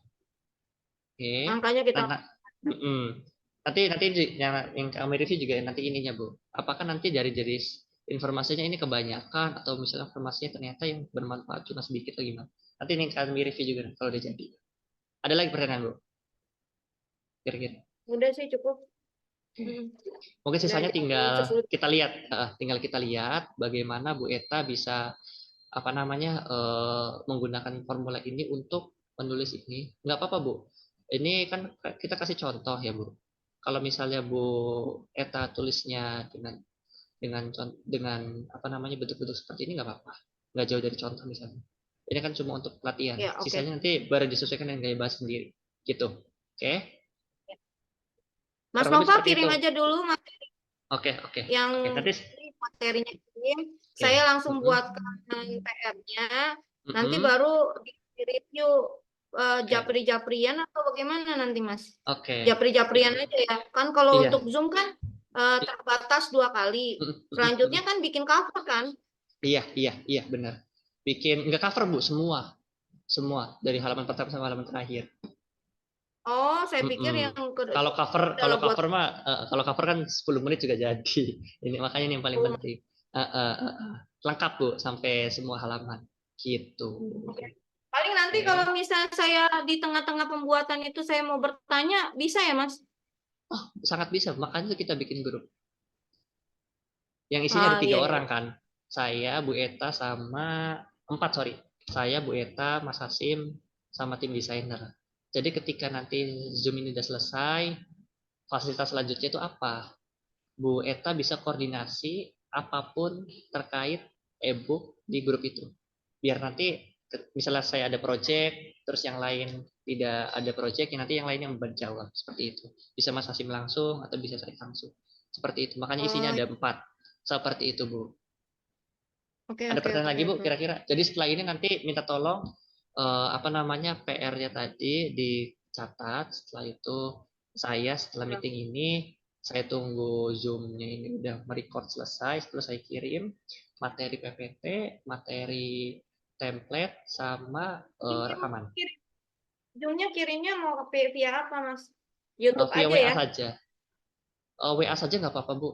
Oke. angkanya kita. Nah, nanti nanti yang kami review juga nanti ininya, Bu. Apakah nanti dari informasinya ini kebanyakan atau misalnya informasinya ternyata yang bermanfaat cuma sedikit atau gimana? Nanti ini kami review juga kalau udah jadi. Ada lagi pertanyaan, Bu? Kira-kira. Udah sih cukup. Oke. Hmm. Mungkin Udah sisanya aku tinggal sebut. kita lihat, bagaimana Bu Eta bisa apa namanya menggunakan formula ini untuk menulis ini. Nggak apa-apa, Bu. Ini kan kita kasih contoh ya, Bu. Kalau misalnya Bu Eta tulisnya dengan apa namanya bentuk-bentuk seperti ini nggak apa-apa. Nggak jauh dari contoh misalnya. Ini kan cuma untuk pelatihan. Ya, oke. Sisanya nanti baru disesuaikan dengan gaya bahasa sendiri. Gitu. Oke? Mas Kurang lebih Nova seperti kirim itu. aja dulu Oke, oke. yang Oke, nanti materinya kirim. oke. Saya langsung Mm-mm. buatkan PR-nya. Nanti Mm-mm. baru di-review Oke. japri-japrian atau bagaimana nanti Mas? Oke. Japri-japrian Ya. aja ya. Kan kalau Iya. untuk Zoom kan terbatas 2 kali. Selanjutnya Mm-mm. kan bikin cover kan? Iya, iya, iya, benar. Bikin nggak cover, Bu, semua. Semua dari halaman pertama sampai halaman terakhir. Oh, saya pikir Mm-mm. yang ke Kalau cover kalau adalah buat. cover mah kalau cover kan 10 menit juga jadi. Ini makanya ini yang paling penting. Lengkap, Bu, sampai semua halaman. Gitu. Oke. Paling nanti kalau Oke. misalnya saya di tengah-tengah pembuatan itu saya mau bertanya, bisa ya, Mas? Oh, sangat bisa. Makanya kita bikin grup. Yang isinya ada Ah, tiga iya, orang iya. kan. Saya, Bu Eta, sama empat, sorry. Saya, Bu Eta, Mas Hasim, sama tim desainer. Jadi ketika nanti Zoom ini udah selesai, fasilitas selanjutnya itu apa? Bu Eta bisa koordinasi apapun terkait e-book di grup itu. Biar nanti misalnya saya ada project, terus yang lain tidak ada project, nanti yang lain yang menjawab. Seperti itu. Bisa Mas Hasim langsung atau bisa saya langsung. Seperti itu. Makanya isinya Oh, ada 4. Seperti itu, Bu. oke, Ada oke, pertanyaan oke, lagi, Bu, oke. kira-kira? Jadi setelah ini nanti minta tolong apa namanya PR-nya tadi dicatat. Setelah itu saya setelah meeting ini saya tunggu Zoom-nya ini udah merecord selesai, terus saya kirim materi PPT, materi template sama Ini mau rekaman. kirim, Zoom-nya kirimnya mau via apa, Mas? YouTube Via aja WA ya? saja. WA saja nggak apa-apa, Bu.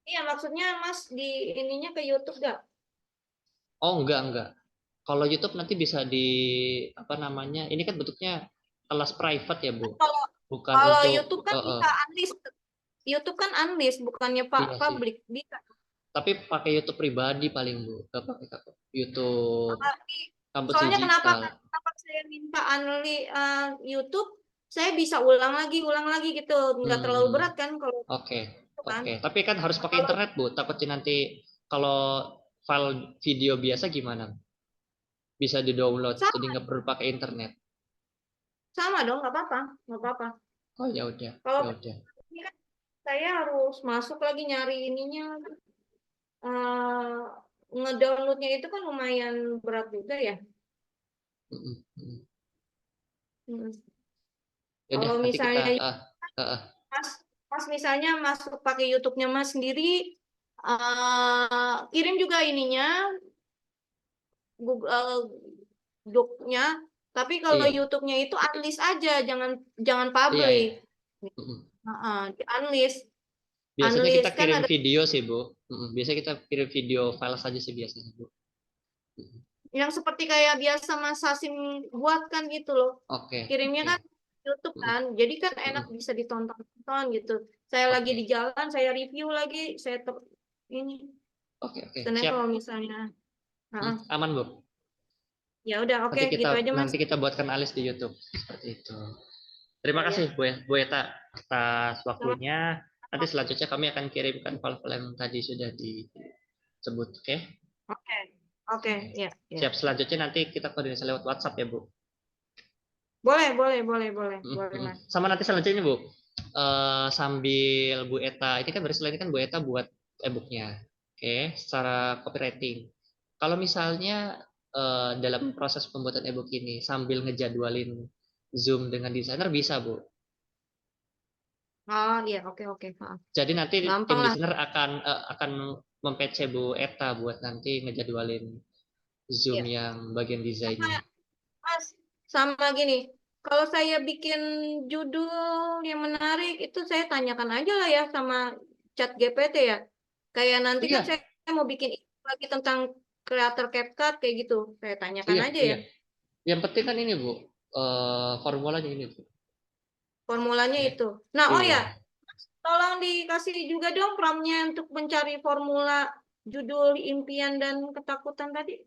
Iya, maksudnya Mas di ininya ke YouTube nggak? Oh, enggak. Kalau YouTube nanti bisa di apa namanya? Ini kan bentuknya kelas private ya, Bu. Kalau Bukan kalau untuk YouTube kan bisa unlist. YouTube kan unlist, bukannya Pak iya sih. public bisa. Tapi pakai YouTube pribadi paling Bu, nggak pakai YouTube Ah, di- kampus Soalnya digital. kenapa saya minta YouTube, saya bisa ulang lagi gitu, nggak terlalu Hmm, berat kan kalau oke, itu kan. oke. Tapi kan harus Nah, pakai kalau internet Bu. Takutnya nanti kalau file video biasa gimana? Bisa di-download, jadi sama, nggak perlu pakai internet. sama dong, nggak apa-apa. Oh ya udah, Kalau ya udah. ini kan saya harus masuk lagi nyari ininya, eh ngedownloadnya itu kan lumayan berat juga ya. Mm, mm, mm. Hmm. Ya udah, Kalau nanti kita misalnya ah, ah. Mas, Mas misalnya masuk pakai YouTube-nya Mas sendiri, kirim juga ininya, Google Doc-nya. Tapi kalau Iya, YouTube-nya itu unlist aja, jangan jangan iya, iya. public. Mm, mm. Di unlist, Biasanya kita kan kirim ada video sih Bu. Mm, mm. Biasanya kita kirim video file saja sih biasanya Bu. Mm, mm. yang seperti kayak biasa Mas Sasim buat kan gitu loh. Oke, Kirimnya oke. kan YouTube Mm, kan, jadi kan mm, enak mm. bisa ditonton gitu. Saya lagi di Oke, jalan, saya review lagi, ini. oke, oke. Sebenarnya Siap. kalau misalnya, Mm, ah, aman Bu. ya udah oke gitu aja Mas. Nanti kita buatkan alis di YouTube seperti itu. Terima Ya, kasih ya. Bu Eta atas Sama- waktunya. Nanti selanjutnya kami akan kirimkan file-file yang tadi sudah disebut. Oke? Oke, oke, Oke. ya, ya. Siap, selanjutnya nanti kita koordinasi lewat WhatsApp ya Bu. Boleh Mm-mm. Mas. Sama nanti selanjutnya Bu, sambil Bu Eta, ini kan baru ini kan Bu Eta buat e-booknya, oke, secara copywriting. Kalau misalnya dalam proses pembuatan e-book ini sambil ngejadwalin Zoom dengan desainer bisa Bu. Oh iya, oke, oke. Jadi nanti tim Gampang lah. desainer akan mempece Bu Eta buat nanti ngejadwalin Zoom Ya. yang bagian Sama, desainnya. Mas, sama gini. Kalau saya bikin judul yang menarik, itu saya tanyakan aja lah ya sama chat GPT ya. Kayak nanti kan Iya, saya mau bikin lagi tentang kreator CapCut kayak gitu. Saya tanyakan iya, aja iya. ya. Yang penting kan ini Bu, formulanya ini Bu. Formulanya Ya. itu. Nah, oh ya, Iya. tolong dikasih juga dong promptnya untuk mencari formula judul impian dan ketakutan tadi.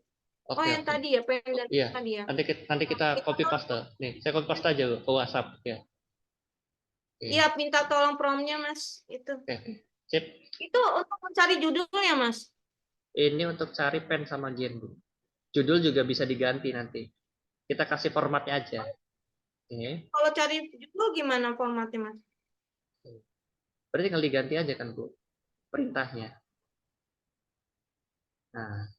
Oh, Oke, yang oke. tadi ya, pengen dan Iya. tadi ya. Nanti kita Minta copy tolong, paste. Nih, saya copy paste aja ke WhatsApp ya. iya, Oke. minta tolong promptnya, Mas. Itu. Oke, oke. Sip. Itu untuk mencari judulnya, Mas. Ini untuk cari pen sama gen, Bu. Judul juga bisa diganti nanti. Kita kasih formatnya aja. Oke. Kalau cari judul gimana formatnya, Mas? Berarti tinggal diganti aja kan, Bu, perintahnya. Nah,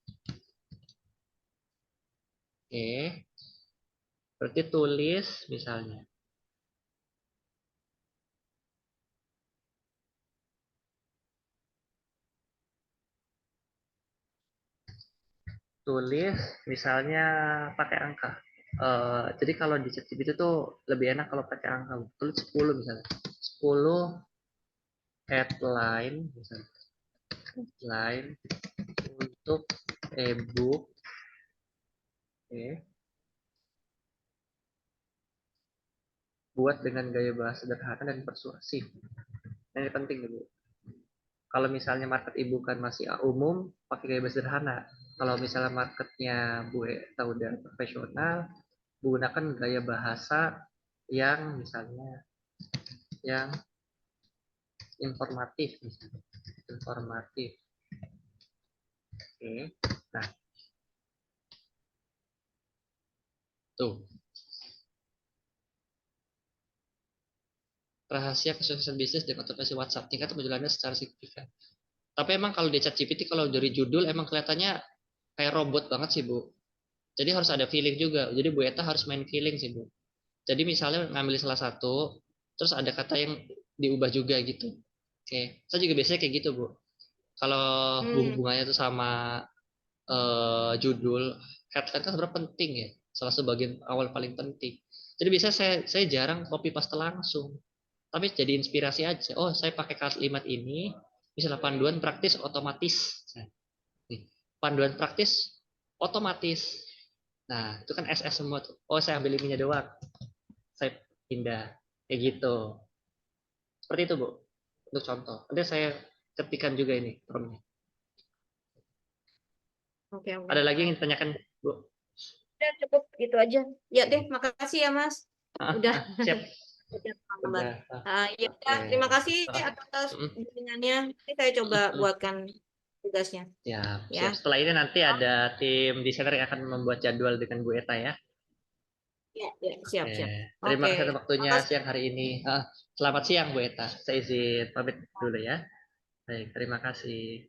oke. Berarti tulis misalnya. Tulis misalnya pakai angka. Jadi kalau di ChatGPT itu tuh lebih enak kalau pakai angka. Tulis 10 misalnya. 10 headline misalnya. Headline untuk e-book. Oke. Buat dengan gaya bahasa sederhana dan persuasif. Nah, ini penting nih, Bu. Kalau misalnya market ibu kan masih umum, pakai gaya bahasa sederhana. Kalau misalnya marketnya Bu tahu udah profesional, gunakan gaya bahasa yang misalnya yang informatif misalnya. Informatif. Oke. Nah, tuh. Rahasia kesuksesan bisnis dengan otomasi WhatsApp tingkat penjualannya secara signifikan. Tapi emang kalau di ChatGPT kalau dari judul emang kelihatannya kayak robot banget sih Bu. Jadi harus ada feeling juga. Jadi Bu Eta harus main feeling sih Bu. Jadi misalnya ngambil salah satu, terus ada kata yang diubah juga gitu. Oke, saya juga biasanya kayak gitu Bu. Kalau Hmm. hubungannya itu sama judul, headline kan sebenarnya penting ya. Salah satu bagian awal paling penting. Jadi biasanya saya jarang copy paste langsung. Tapi jadi inspirasi aja. Oh, saya pakai kalimat ini, misalnya panduan praktis otomatis. Nah, panduan praktis otomatis. Nah, itu kan SS semua tuh. Oh, saya ambil ininya doang. Saya pindah. Kayak gitu. Seperti itu, Bu. Untuk contoh. Nanti saya ketikan juga ini promnya. Oke, oke. Ada lagi yang ditanyakan, Bu? Udah cukup gitu aja. Ya deh, makasih ya Mas. Udah Siap. udah gambar. Udah. Ya Oke. udah, terima kasih Makasih. atas Mm, bimbingannya. Nanti saya coba mm, mm. buatkan tugasnya Siap, siap. ya. Setelah ini nanti ada tim desainer yang akan membuat jadwal dengan Bu Eta ya. Ya, ya, siap, Oke. siap. Terima Oke, kasih atas waktunya makasih. siang hari ini. Selamat siang Bu Eta. Saya izin pamit dulu ya. Baik, terima kasih.